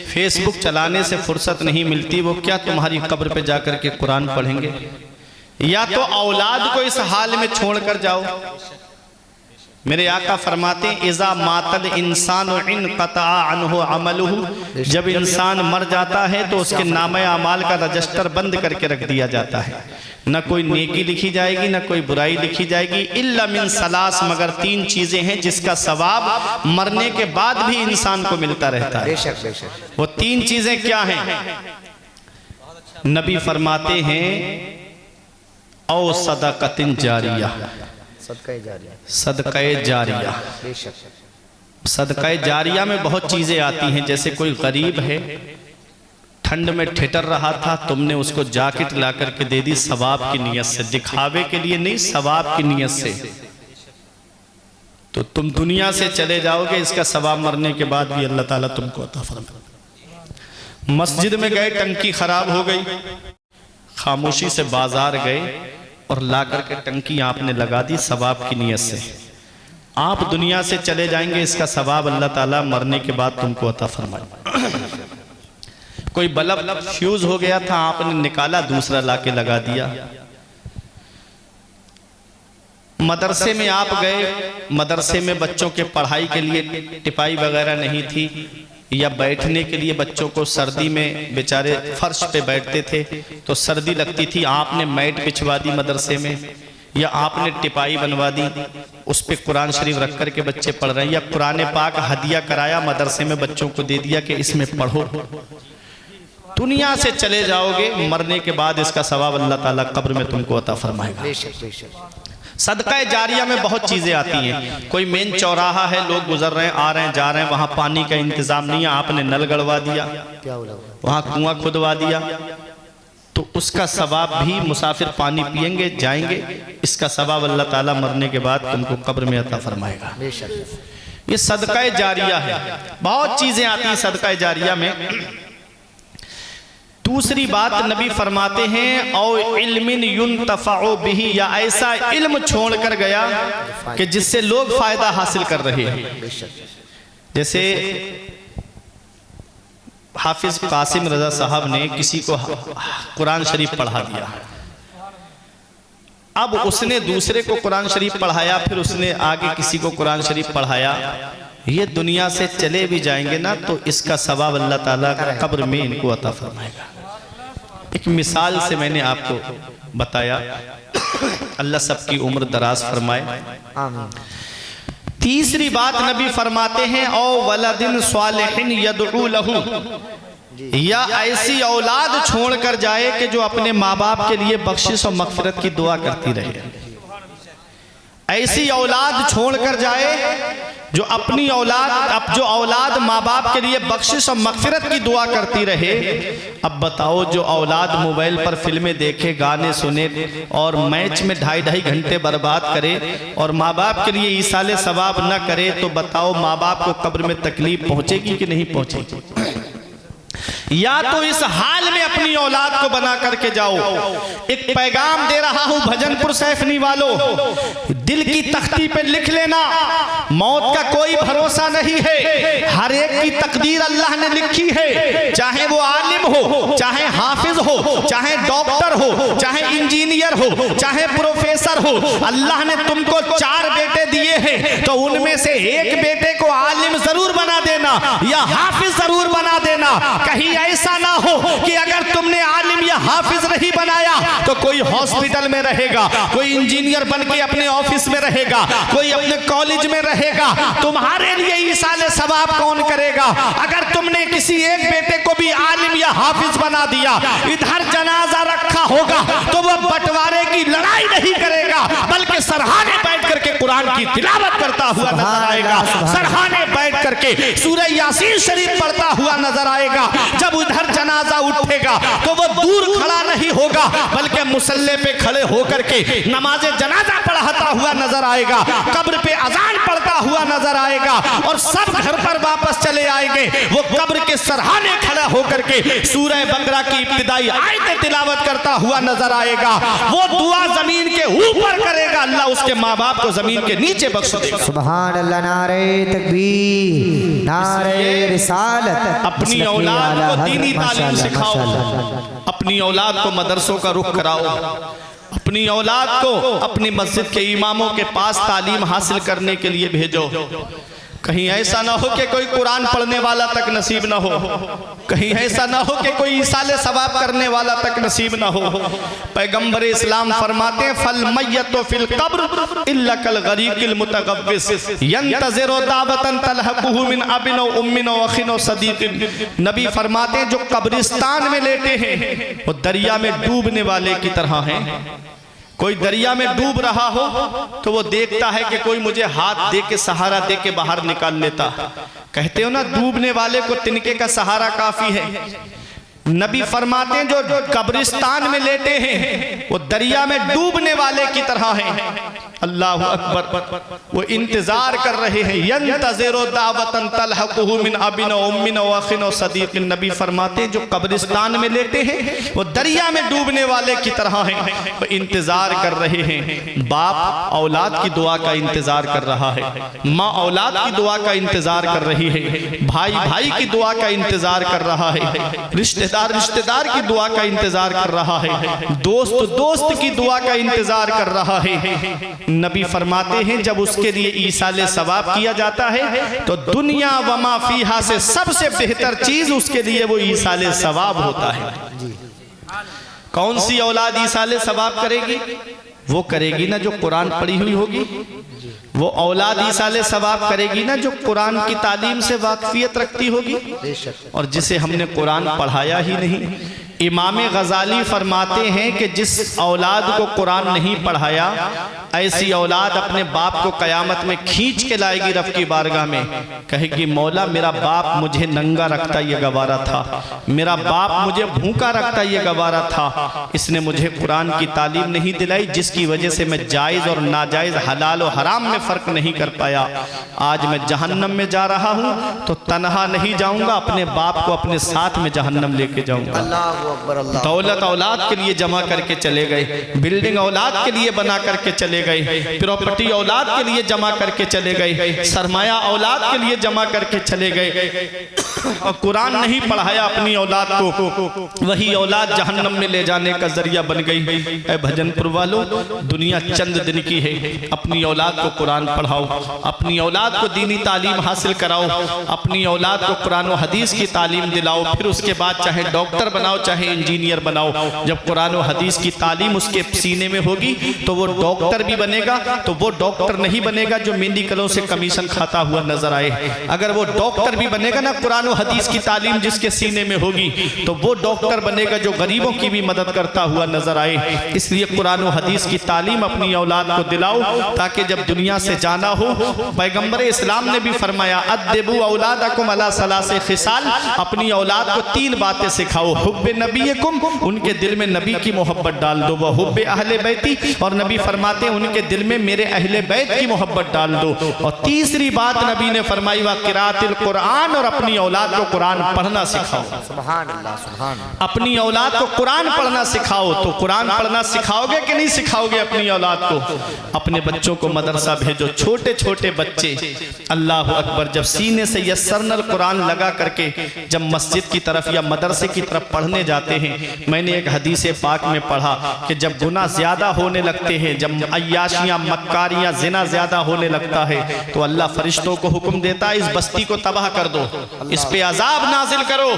फेसबुक चलाने से फुर्सत नहीं मिलती, वो क्या तुम्हारी कब्र पे जाकर के कुरान पढ़ेंगे? या तो औलाद को इस हाल में छोड़कर जाओ। मेरे आका फरमाते हैं इज़ा मातल इंसान इनक़ता अन्हु अमलुहु, जब इंसान मर जाता है तो उसके नामे अमाल का रजिस्टर बंद करके रख दिया जाता है। न कोई नेकी लिखी जाएगी न कोई बुराई लिखी जाएगी, इल्ला मिन सलास, मगर तीन चीजें हैं जिसका सवाब मरने के बाद भी इंसान को मिलता रहता है। बेशक बेशक। वो तीन चीजें क्या हैं? नबी फरमाते हैं औ सदक़तिन जारिया, सदका जारिया। सदक़े जारिया। बेशक। सदक़े जारिया में बहुत चीजें आती हैं। जैसे कोई गरीब है, ठंड में ठिठर रहा था, तुमने उसको जैकेट ला करके दे दी सवाब की नीयत से, दिखावे के लिए नहीं, सवाब की नीयत से, तो तुम दुनिया से चले जाओगे, इसका सवाब मरने के बाद भी अल्लाह ताला तुमको अता फरमाएगा। मस्जिद में गए, टंकी खराब हो गई, खामोशी से बाजार गए और ला करके टंकी आपने लगा दी सवाब की नीयत से, आप दुनिया से चले जाएंगे, इसका सवाब अल्लाह ताला मरने के बाद तुमको अता फरमाएगा। कोई बल्ब फ्यूज हो गया था, आपने निकाला, दूसरा लाके लगा दिया। मदरसे में आप गए, मदरसे में बच्चों के पढ़ाई के लिए टिपाई वगैरह नहीं थी, या बैठने के लिए बच्चों को सर्दी में बेचारे फर्श पे बैठते थे तो सर्दी लगती थी, आपने मैट बिछवा दी मदरसे में, या आपने टिपाई बनवा दी, उस पे कुरान शरीफ रख कर के बच्चे पढ़ रहे हैं, या कुरान पाक हदिया कराया मदरसे में, बच्चों को दे दिया कि इसमें पढ़ो। दुनिया से चले जाओगे, मरने के बाद इसका सवाब अल्लाह ताला कब्र में तुमको अता फरमाएगा। बेशक बेशक। सदका जारिया में बहुत चीजें आती हैं। कोई मेन चौराहा है, लोग गुजर रहे हैं, आ रहे हैं, जा रहे हैं, वहां पानी का इंतजाम नहीं है, आपने नल गड़वा दिया, वहां कुआं खुदवा दिया, तो उसका सवाब भी, मुसाफिर पानी पिएंगे जाएंगे, इसका सवाब अल्लाह ताला मरने के बाद तुमको कब्र में अता फरमाएगा। ये सदका जारिया है। बहुत चीजें आती हैं सदका जारिया में। दूसरी बात नबी फरमाते हैं औ इल्मिन युनतफ़अ बिही, या ऐसा इल्म छोड़ कर गया कि जिससे लोग फायदा हासिल कर रहे हैं। जैसे हाफिज कासिम रजा साहब ने किसी को कुरान शरीफ पढ़ा दिया, अब उसने दूसरे को कुरान शरीफ पढ़ाया, फिर उसने आगे किसी को कुरान शरीफ पढ़ाया, ये दुनिया से चले भी जाएंगे ना तो इसका सवाब अल्लाह ताला कब्र में इनको अता फरमाएगा। एक मिसाल से मैंने आपको बताया, अल्लाह सबकी उम्र दराज फरमाए। तीसरी बात नबी फरमाते हैं औ वलदिन स्वालिहिन यदउ लहू, या ऐसी औलाद छोड़ कर जाए कि जो अपने माँ बाप के लिए बख्शिश और मगफिरत की दुआ करती रहे। ऐसी औलाद छोड़ कर जाए जो अपनी औलाद, अब जो औलाद माँ बाप के लिए बख्शिश और मगफिरत की दुआ करती रहे। अब बताओ, जो औलाद मोबाइल पर फिल्में देखे, गाने सुने और मैच में 2.5 घंटे बर्बाद करे और माँ बाप के लिए ईसाले सवाब न करे, तो बताओ माँ बाप को कब्र में तकलीफ पहुंचेगी कि नहीं पहुंचेगी? या तो इस हाल में अपनी औलाद को बना करके जाओ। एक पैगाम दे रहा हूं भजनपुर सैफनी वालों, दिल की तख्ती पे लिख लेना, मौत का कोई भरोसा नहीं है। हर एक की तकदीर अल्लाह ने लिखी है, चाहे वो आलिम हो, चाहे हाफिज हो, चाहे डॉक्टर हो, चाहे इंजीनियर हो, चाहे प्रोफेसर हो। अल्लाह ने तुमको 4 बेटे दिए हैं, तो उनमें से एक बेटे को आलिम जरूर बना देना या हाफिज जरूर बना देना। कहीं ऐसा ना हो कि अगर तुमने आलिम या हाफिज नहीं बनाया तो कोई हॉस्पिटल में रहेगा, कोई इंजीनियर बन के अपने ऑफिस में रहेगा, कोई अपने कॉलेज में रहेगा। तुम्हारे लिए ईसाले सवाब कौन करेगा? अगर तुमने किसी एक बेटे को भी आलिम या हाफिज बना दिया, इधर जनाजा रखा होगा तो वो बंटवारे की लड़ाई नहीं करेगा, बल्कि सरहाने बैठ करके कुरान की तिलावत करता हुआ नजर आएगा, सरहाने बैठ करके सूरह यासीन शरीफ पढ़ता हुआ नजर आएगा। जब उधर जनाजा उठेगा तो वो दूर खड़ा नहीं होगा, बल्कि मुसल्ले पे खड़े होकर के नमाजे जनाजा पढ़ाता हुआ नजर आएगा, कब्र पे अजान पढ़ता हुआ नजर आएगा, और सब घर पर वापस चले आएंगे। वो कब्र के सरहाने खड़ा होकर के सूरह बकरा की इब्तिदाई आयतें तिलावत करता हुआ नजर आएगा। वो दुआ जमीन के ऊपर करेगा, अल्लाह उसके माँ बाप को जमीन के नीचे बख्श देगा। सुभान अल्लाह, नारे तकबीर, नारे रिसालत। अपनी औलाद को दीनी तालीम सिखाओ, अपनी औलाद को मदरसों का रुख कराओ, अपनी औलाद को अपनी मस्जिद के इमामों के पास तालीम हासिल करने के लिए भेजो। कहीं ऐसा ना हो कि कोई कुरान पढ़ने वाला तक नसीब ना हो, कहीं ऐसा ना हो कि कोई ईसाले सवाब करने वाला तक नसीब ना हो। पैगंबर इस्लाम फरमाते हैं फल मय्यतु फिल कब्र इल्ला कल गरीकिल मुतगव्विस यंतज़िरु दावतन तलहकुहु मिन अबिन व उम्मिन व अखिन व सदीकिन। नबी फरमाते हैं जो कब्रिस्तान में लेटे हैं वो दरिया में डूबने वाले की तरह हैं। कोई दरिया में डूब रहा हो तो वो देखता है कि कोई मुझे हाथ दे के सहारा दे के बाहर निकाल लेता। कहते हो ना, डूबने वाले को तिनके का सहारा काफी है। नबी फरमाते हैं जो कब्रिस्तान में लेटे हैं वो दरिया में डूबने वाले की तरह हैं। अल्लाह अकबर, वो इंतजार कर रहे हैं। यंतज़िरु दावतन तलहकुहु मिन अबिन व उम्मिन व अखिन व सदीकिन। नबी फरमाते हैं जो कब्रिस्तान में लेटे हैं वो दरिया में डूबने वाले की तरह हैं, वो इंतजार कर रहे हैं। बाप औलाद की दुआ का इंतजार कर रहा है, माँ औलाद की दुआ का इंतजार कर रही है, भाई भाई की दुआ का इंतजार कर रहा है, रिश्तेदार रिश्तेदार की दुआ का इंतजार कर रहा है, दोस्त दोस्त की दुआ का इंतजार कर रहा है। नबी फरमाते हैं जब उसके लिए ईसाले सवाब किया जाता है तो दुनिया व मा फीहा से सबसे बेहतर चीज उसके लिए वो ईसाले सवाब होता है। कौन सी औलाद ईसाले सवाब करेगी? वो करेगी ना जो कुरान पढ़ी हुई होगी। वो औलाद ईसाले सवाब करेगी ना जो कुरान की तालीम से वाकफियत रखती होगी और जिसे हमने कुरान पढ़ाया ही नहीं। इमाम गजाली फरमाते हैं कि जिस औलाद को कुरान नहीं पढ़ाया ऐसी औलाद अपने बाप को कयामत में खींच के लाएगी रब की बारगाह में, कहेगी मौला मेरा बाप मुझे नंगा रखता ये गवारा था, मेरा बाप मुझे भूखा रखता ये गवारा था, इसने मुझे कुरान की तालीम नहीं दिलाई जिसकी वजह से मैं जायज़ और नाजायज़ हलाल और हराम में फ़र्क नहीं कर पाया। आज मैं जहन्नम में जा रहा हूँ तो तनहा नहीं जाऊँगा, अपने बाप को अपने साथ में जहन्नम लेके जाऊँगा। दौलत औलाद के लिए जमा करके चले गए, बिल्डिंग औलाद के लिए बना करके चले गए, प्रॉपर्टी औलाद के लिए जमा करके चले गए, सरमाया औलाद के लिए जमा करके चले गए। और कुरान नहीं पढ़ाया अपनी औलाद को, वही औलाद जहन्नम में ले जाने का जरिया बन गई। ऐ भजनपुर वालों, दुनिया चंद दिन की है, अपनी औलाद को कुरान पढ़ाओ, अपनी औलाद को दीनी तालीम हासिल कराओ, अपनी औलाद को कुरान और हदीस की तालीम दिलाओ। फिर उसके बाद चाहे डॉक्टर बनाओ चाहे इंजीनियर बनाओ, जब कुरान और हदीस की तालीम उसके सीने में होगी तो वो डॉक्टर भी बनेगा। तो वो डॉक्टर नहीं बनेगा जो मेडिकलों से कमीशन खाता हुआ नजर आए, अगर वो डॉक्टर भी बनेगा ना कुरान और हदीस की तालीम जिसके सीने में होगी तो वो डॉक्टर बनेगा जो गरीबों की भी मदद करता हुआ नजर आए। इसलिए कुरान और हदीस की तालीम अपनी औलाद को दिलाओ ताकि जब दुनिया से जाना हो, पैगंबर इस्लाम ने भी फरमाया अद्दिबू औलादकुम अला सलासे खिसाल, अपनी औलाद को 3 बातें सिखाओ। हुब्बे नबीकुम, उनके दिल में नबी की मोहब्बत डाल दो। वह हुब्बे अहले बैती, और नबी फरमाते हैं उनके दिल में मेरे अहले बैत की मोहब्बत डाल दो। और तीसरी बात नबी ने फरमाई व किरातिल कुरान, और अपनी औलाद को कुरान पढ़ना सिखाओ। सुभान अल्लाह, सुभान अल्लाह। अपनी औलाद को कुरान पढ़ना सिखाओ। तो कुरान पढ़ना सिखाओगे कि नहीं सिखाओगे अपनी औलाद को? अपने बच्चों को मदरसा भेजो, छोटे छोटे बच्चे अल्लाह अकबर जब सीने से यस्सरनल कुरान लगा करके जब मस्जिद की तरफ या मदरसे की तरफ पढ़ने जाते हैं, मैंने एक हदीस पाक में पढ़ा कि जब गुनाह ज्यादा होने लगते हैं, जब अय्याशियां मक्कारियां जिना ज्यादा होने लगता है तो अल्लाह फरिश्तों को हुक्म देता है इस बस्ती को तबाह कर दो, इस पे अजाब नाजिल करो।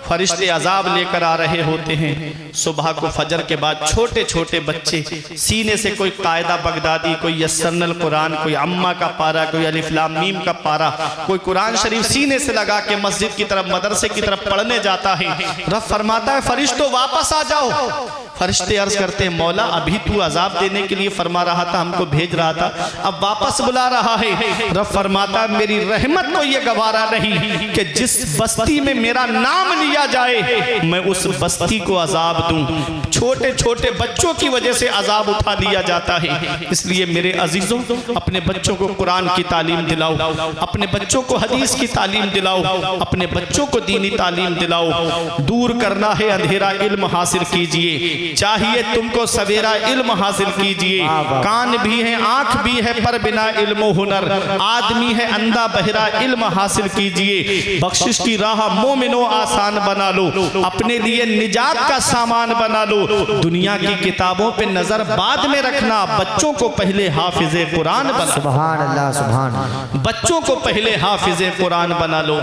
फरिश्ते अजाब लेकर आ रहे होते हैं। सुबह को फजर के बाद छोटे छोटे बच्चे सीने से कोई कायदा बगदादी, कोई यस्सरनल कुरान, कोई अम्मा का पारा, कोई अलिफ लाम मीम का पारा, कोई कुरान शरीफ सीने से लगा के मस्जिद की तरफ मदरसे की तरफ पढ़ने जाता है। रब फरमाता है फरिश्तों वापस आ जाओ। फरिश्ते अर्ज करते हैं मौला अभी तू अजाब देने के लिए फरमा रहा था, हमको भेज रहा था, अब वापस बुला रहा है। रब फरमाता है मेरी रहमत को ये गवारा नहीं कि जिस बस्ती में मेरा नाम लिया जाए मैं उस बस्ती को अजाब दूं। छोटे छोटे बच्चों की वजह से अजाब उठा लिया जाता है। इसलिए मेरे अजीजों, अपने बच्चों को कुरान की तालीम दिलाओ, अपने बच्चों को हदीस की तालीम दिलाओ, अपने बच्चों को दीनी तालीम दिलाओ। दूर करना है अंधेरा, इल्म हासिल कीजिए। चाहिए तुमको सवेरा, इल्म हासिल कीजिए। कान भी है आंख भी है पर बिना इल्म हुनर, आदमी है अंधा बहरा, इल्म हासिल कीजिए। बख्शिश की राह मोमिनो आसान बना लो, अपने लिए निजात का सामान बना लो। दुनिया की किताबों पे नजर बाद में रखना, बच्चों को पहले हाफिजे कुरान बना। सुभान अल्लाह, सुभान अल्लाह। बच्चों को पहले हाफिजे कुरान बना लो।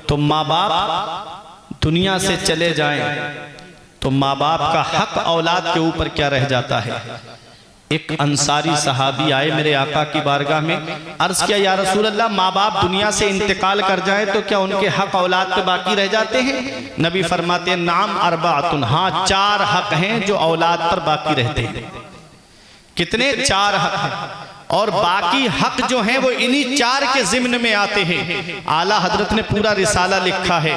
तो माँ बाप दुनिया से चले जाएं तो माँ बाप का हक औलाद के ऊपर क्या रह जाता है? एक अंसारी सहाबी आए मेरे आका की बारगाह में, अर्ज किया या रसूल अल्लाह माँ बाप दुनिया से इंतकाल कर जाए तो क्या उनके हक औलाद पे बाकी रह जाते हैं? नबी फरमाते हैं नाम अरबातुन, हाँ 4 हक हैं जो औलाद पर बाकी रहते हैं। कितने? 4 हक हैं, और बाकी हक जो हैं वो इन्हीं 4 के जिम्न में आते हैं। आला हजरत ने पूरा रिसाला लिखा है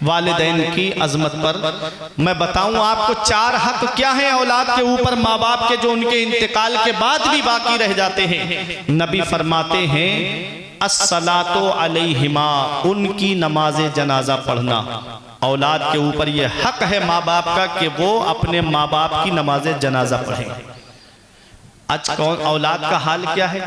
वालिदैन की अजमत पर। मैं बताऊं आपको 4 हक क्या हैं औलाद के ऊपर माँ बाप के, जो उनके इंतकाल के बाद भी बाकी रह जाते हैं। नबी फरमाते हैं अस्सलातो अलैहिमा, उनकी नमाज जनाजा पढ़ना। औलाद के ऊपर यह हक है माँ बाप का कि वो अपने माँ बाप की नमाज जनाजा पढ़ें। आज कौन औलाद का हाल क्या है?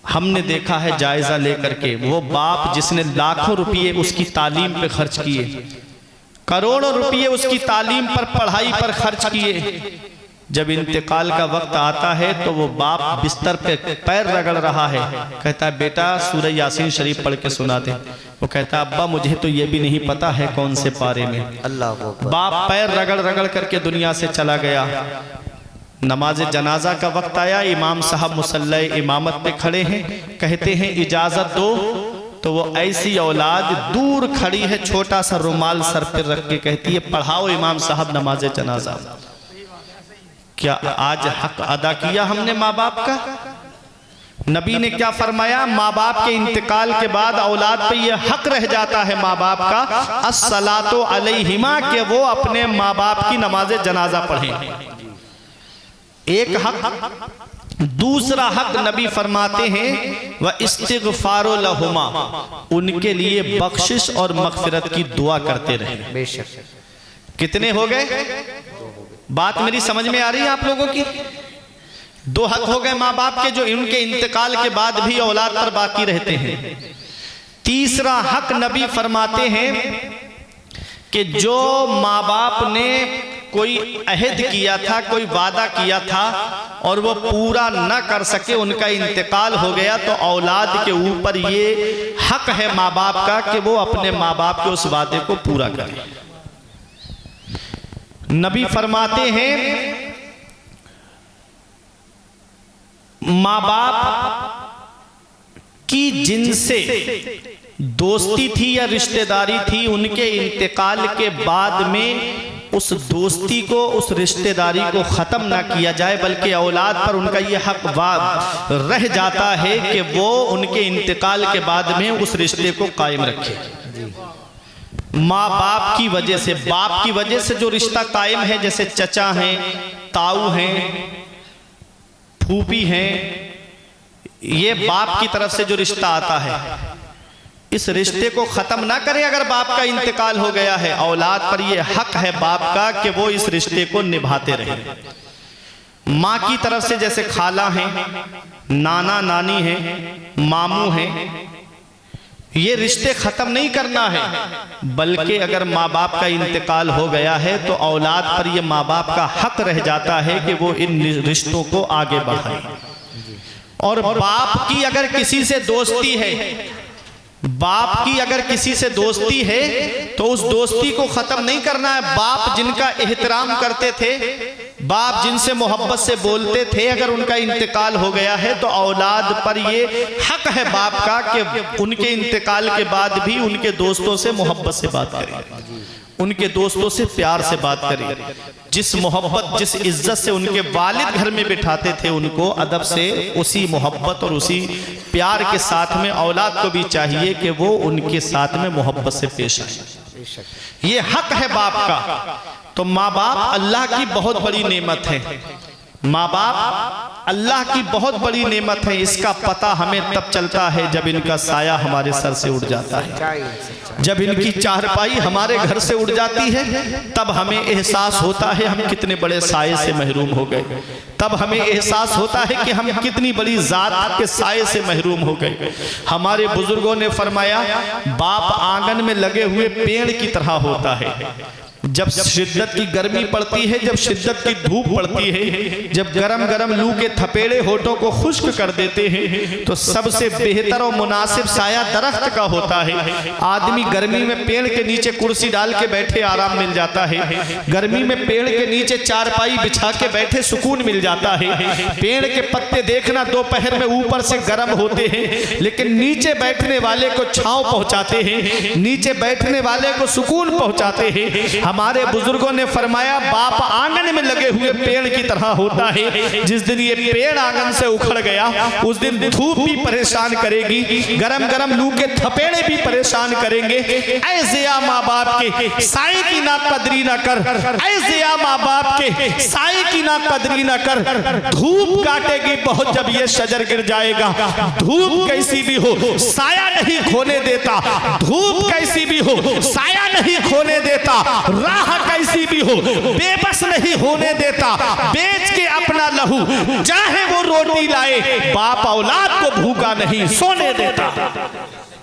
हमने देखा है जायजा लेकर के, वो बाप जिसने लाखों रुपये उसकी तालीम पे खर्च किए, करोड़ों रुपये उसकी तालीम पर, पढ़ाई पर खर्च किए, जब इंतकाल का वक्त आता है तो वो बाप बिस्तर पे पैर रगड़ रहा है, कहता है बेटा सूरह यासीन शरीफ पढ़ के सुना दे। वो कहता है अब्बा मुझे तो ये भी नहीं पता है कौन से पारे में। अल्लाह बाप पैर रगड़ रगड़ करके दुनिया से चला गया। नमाज जनाजा का वक्त आया, इमाम साहब मुसल्ले इमामत पे खड़े हैं, कहते हैं इजाजत दो। तो वो ऐसी औलाद दूर खड़ी है, छोटा सा रुमाल सर पर रख के कहती है पढ़ाओ इमाम साहब नमाज जनाजा। क्या आज हक अदा किया हमने माँ बाप का? नबी ने क्या फरमाया? माँ बाप के इंतकाल के बाद औलाद पे ये हक रह जाता है माँ बाप का, अस्सलातो अलैहिमा, के वो अपने माँ बाप की नमाज जनाजा पढ़ें। एक हक। दूसरा हक नबी फरमाते हैं व इस्तिगफारो लहुमा, उनके लिए बख्शिश और मगफिरत की दुआ करते रहे। बेशक। कितने हो गए? बात मेरी समझ में आ रही है आप लोगों की? 2 हक हो गए माँ बाप के जो उनके इंतकाल के बाद भी औलाद पर बाकी रहते हैं। तीसरा हक नबी फरमाते हैं कि जो माँ बाप ने कोई अहद किया था, कोई वादा किया था और वो पूरा न कर सके, उनका इंतकाल हो गया, तो औलाद के ऊपर ये हक है माँ बाप का कि वो अपने माँ बाप के उस वादे को पूरा करें। नबी फरमाते हैं माँ बाप की जिनसे दोस्ती थी या रिश्तेदारी थी, उनके इंतकाल के बाद में उस दोस्ती को, उस रिश्तेदारी को ख़त्म ना किया जाए, बल्कि औलाद पर उनका ये हक रह जाता है कि वो उनके इंतकाल के बाद में उस रिश्ते को कायम रखे। माँ बाप की वजह से, बाप की वजह से जो रिश्ता कायम है, जैसे चचा हैं, ताऊ हैं, फूफी हैं, ये बाप की तरफ से जो रिश्ता आता है, इस रिश्ते को खत्म ना करें। अगर बाप का इंतकाल हो गया है, औलाद पर यह हक है बाप का कि वो इस रिश्ते को निभाते रहें। माँ की तरफ से जैसे खाला हैं, नाना नानी हैं, मामू हैं, ये रिश्ते खत्म नहीं करना है, बल्कि अगर माँ बाप का इंतकाल हो गया है तो औलाद पर यह माँ बाप का हक रह जाता है कि वो इन रिश्तों को आगे बढ़ाए। और बाप की अगर किसी से दोस्ती है, बाप की अगर किसी से दोस्ती है तो उस दोस्ती को खत्म नहीं करना है। बाप जिनका एहतराम करते थे, बाप जिनसे मोहब्बत से बोलते थे, अगर उनका इंतकाल हो गया है तो औलाद पर ये हक है बाप का कि उनके इंतकाल के बाद भी उनके दोस्तों से मोहब्बत से बात करें, उनके दोस्तों से प्यार से बात करें। जिस मोहब्बत, जिस इज्जत से उनके वालिद घर में बिठाते थे, उनको अदब से, उसी मोहब्बत और उसी प्यार के साथ में औलाद को भी चाहिए कि वो उनके साथ में मोहब्बत से पेश आए। ये हक है बाप का। तो माँ बाप अल्लाह की बहुत बड़ी नेमत है। माँ बाप अल्लाह की बहुत बड़ी नेमत है। इसका पता हमें तब चलता है जब इनका साया हमारे सर से उड़ जाता है, जब इनकी चारपाई हमारे घर से उड़ जाती है, तब हमें एहसास होता है हम कितने बड़े साये से महरूम हो गए। तब हमें एहसास होता है कि हम कितनी बड़ी जात के साये से महरूम हो गए। हमारे बुजुर्गों ने फरमाया, बाप आंगन में लगे हुए पेड़ की तरह होता है। जब शिद्दत की गर्मी पड़ती है, जब शिद्दत की धूप पड़ती है, जब गरम गरम लू के थपेड़े होठों को खुश्क कर देते हैं, तो सबसे बेहतर और मुनासिब साया दरख्त का होता है। आदमी गर्मी में पेड़ के नीचे कुर्सी डाल के बैठे आराम मिल जाता है, गर्मी में पेड़ के नीचे चारपाई बिछा के बैठे सुकून मिल जाता है। पेड़ के पत्ते देखना दोपहर में ऊपर से गर्म होते हैं, लेकिन नीचे बैठने वाले को छांव पहुंचाते हैं, नीचे बैठने वाले को सुकून पहुंचाते हैं। हमारे बुजुर्गों ने फरमाया, बाप आंगन में लगे हुए पेड़ की तरह होता है। जिस दिन ये पेड़ आंगन से उखड़ गया, उस दिन धूप भी परेशान करेगी, गरम गरम लू के थपेड़े भी परेशान करेंगे। ऐसे या माँ बाप के साए की ना कदरी ना कर, ऐसे या माँ बाप के साए की ना कदरी ना कर। धूप काटेगी बहुत जब ये शजर गिर जाएगा। धूप कैसी भी हो साया नहीं खोने देता, धूप कैसी भी हो साया नहीं खोने देता, राह कैसी भी हो बेबस नहीं होने देता। बेच के अपना लहू चाहे वो रोटी लाए, बाप औलाद को भूखा नहीं सोने देता।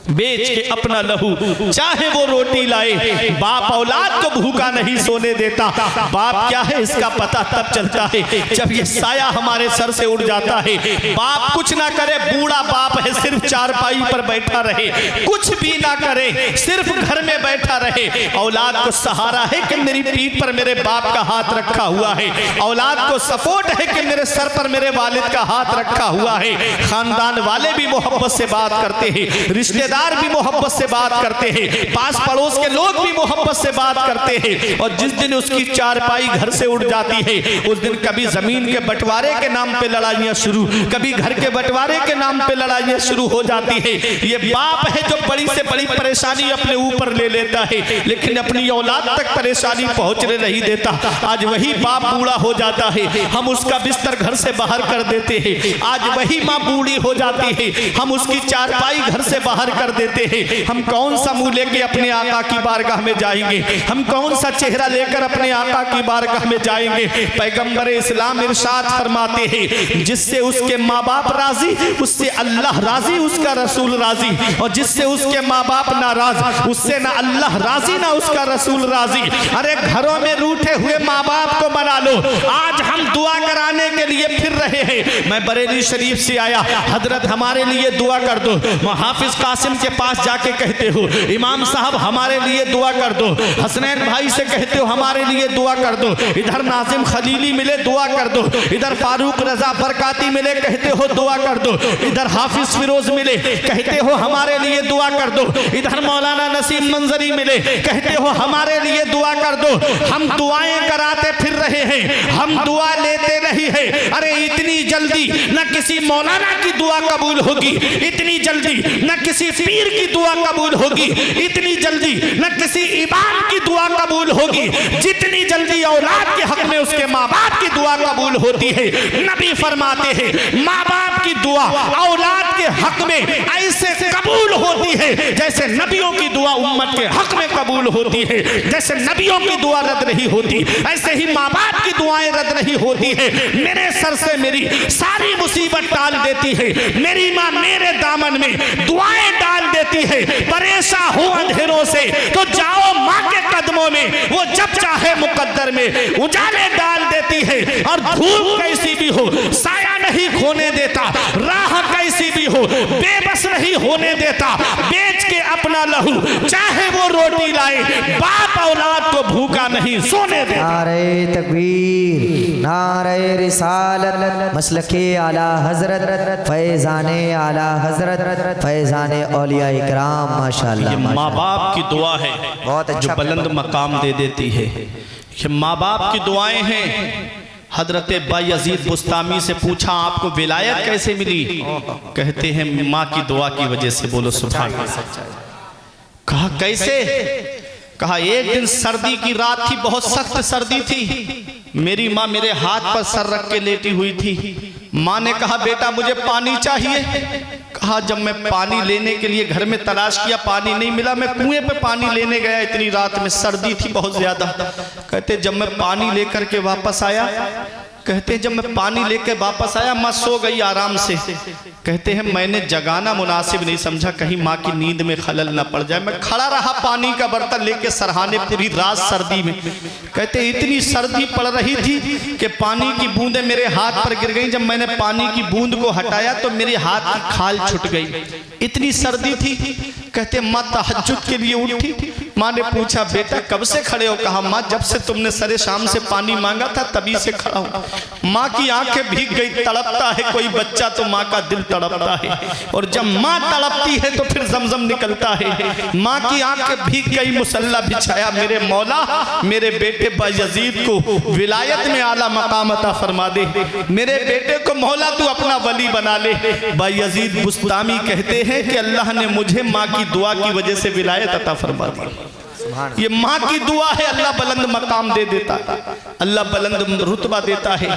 बेच के अपना लहू चाहे वो रोटी लाए, बाप औलाद को भूखा नहीं सोने देता। बाप क्या है इसका पता तब चलता है जब ये साया हमारे सर से उड़ जाता है। बाप कुछ ना करे, बूढ़ा बाप है, सिर्फ चारपाई पर बैठा रहे, कुछ भी ना करे, सिर्फ घर में बैठा रहे। औलाद को सहारा है कि मेरी पीठ पर मेरे बाप का हाथ रखा हुआ है, औलाद को सपोर्ट है कि मेरे सर पर मेरे वालिद का हाथ रखा हुआ है। खानदान वाले भी मोहब्बत से बात करते हैं, रिश्तेदार भी मोहब्बत से बात करते हैं, पास पड़ोस के लोग भी मोहब्बत से बात करते हैं। और जिस दिन उसकी चारपाई घर से उड़ जाती है, उस दिन कभी जमीन के बंटवारे के नाम पे लड़ाइयां शुरू, कभी घर के बंटवारे के नाम पे लड़ाइयां शुरू हो जाती है। ये बाप है जो बड़ी से बड़ी परेशानी अपने ऊपर ले लेता है, लेकिन अपनी औलाद तक परेशानी पहुंचने नहीं देता। आज वही बाप बूढ़ा हो जाता है, हम उसका बिस्तर घर से बाहर कर देते हैं। आज वही माँ बूढ़ी हो जाती है, हम उसकी चारपाई घर से बाहर कर देते हैं। हम कौन सा मुंह लेके अपने आका की बारगाह में जाएंगे, हम कौन सा चेहरा लेकर अपने आका की बारगाह में जाएंगे। पैगंबर इस्लाम इरशाद फरमाते हैं, जिससे उसके माँ बाप राजी उससे अल्लाह राजी, उसका रसूल राजी, और जिससे उसके माँ बाप नाराज उससे ना अल्लाह राजी ना उसका रसूल राजी। अरे घरों में रूठे हुए माँ बाप को मना लो। आज हम दुआ कराने के लिए फिर रहे हैं। मैं बरेली शरीफ से आया, हजरत हमारे लिए दुआ कर दो। हाफिज कासिम के पास जाके कहते हो, इमाम साहब हमारे लिए दुआ कर दो। हसनैन भाई से कहते हो हमारे लिए दुआ कर दो। इधर नाजिम खलीली मिले दुआ कर दो। इधर फारूक रजा बरकाती मिले कहते हो दुआ कर दो। इधर हाफिज फिरोज मिले कहते हो हमारे लिए दुआ कर दो। इधर मौलाना नसीम मंजरी मिले कहते हो हमारे लिए दुआ कर दो। हम दुआएं कराते फिर रहे हैं, हम दुआ लेते नहीं है। अरे इतनी जल्दी न किसी मौलाना की दुआ कबूल होगी, इतनी जल्दी न किसी पीर की दुआ कबूल होगी, इतनी जल्दी न किसी इमाम की दुआ कबूल होगी, जितनी जल्दी औलाद के हक में उसके माँ बाप की दुआ कबूल होती है। नबी फरमाते हैं माँ बाप की दुआ औलाद के हक में ऐसे कबूल होती है जैसे नबियों की दुआ उम्मत के हक में कबूल होती है। जैसे नबियों की दुआ रद्द नहीं होती, ऐसे ही माँ बाप की दुआएं रद्द नहीं होती है। मेरे सर से मेरी सारी मुसीबत टाल देती है, मेरी माँ मेरे दामन में दुआएं डाल देती है। परेशान हो अंधेरों से तो जाओ माँ के कदमों में, वो जब चाहे मुकद्दर में उजाले डाल देती है। और धूप कैसी भी हो साया नहीं खोने देता, राह कैसी भी हो बेबस नहीं होने देता। बेच के अपना लहू चाहे वो रोटी लाए, बाप औलाद को भूखा नहीं सोने देता। नारे तकबीर, नारे रिसालत, मसलके आला हजरत, फैजाने आला हजरत, फैजाने औलिया इकराम। माशाअल्लाह, ये माँ बाप की दुआ है बहुत अच्छा, जो बुलंद मकाम दे देती है। ये माँ बाप की दुआएं हैं। हजरत बायजीद बुस्तामी से पूछा आपको विलायत कैसे मिली? कहते हैं माँ की दुआ की वजह से। बोलो सुभान अल्लाह। कहा कैसे? कहा एक दिन सर्दी की रात थी, बहुत सख्त सर्दी थी। मेरी माँ मेरे हाथ पर सर रख के लेटी हुई थी। माँ ने कहा बेटा मुझे पानी चाहिए। कहा जब मैं पानी लेने के लिए घर में तलाश किया पानी नहीं मिला, मैं कुएं पे पानी लेने गया। इतनी रात में सर्दी थी बहुत ज्यादा। कहते जब मैं पानी लेकर के वापस आया, कहते जब मैं पानी लेकर वापस आया माँ सो गई आराम से। कहते हैं मैंने जगाना मुनासिब नहीं समझा, कहीं माँ की नींद में खलल न पड़ जाए। मैं खड़ा रहा पानी का बर्तन लेके सरहाने पूरी रात सर्दी में। कहते इतनी सर्दी पड़ रही थी कि पानी की बूंदें मेरे हाथ पर गिर गई। जब मैंने पानी की बूंद को हटाया तो मेरे हाथ की खाल छूट गई, इतनी सर्दी थी। कहते माँ तहज्जुद के लिए उठी। माँ ने पूछा बेटा कब से खड़े हो? कहा माँ जब से तुमने सरे शाम से पानी मांगा था तभी से खड़ा हूँ। माँ की आंखें भीग गई। तड़पता है कोई बच्चा तो माँ का दिल तड़पता है, और जब माँ तड़पती है तो फिर जमजम निकलता है। माँ की आंखें भीग गई, मुसल्ला बिछाया। मेरे मौला मेरे बेटे बायजीद को विलायत में आला मकाम अता फरमा दे, मेरे बेटे को मौला तू अपना वली बना ले। बायजीद बुस्तामी कहते हैं कि अल्लाह ने मुझे माँ की दुआ की वजह से विलायत अता फरमा दी। ये माँ की दुआ है, अल्लाह बुलंद मकाम दे देता, अल्लाह बुलंद रुतबा देता है।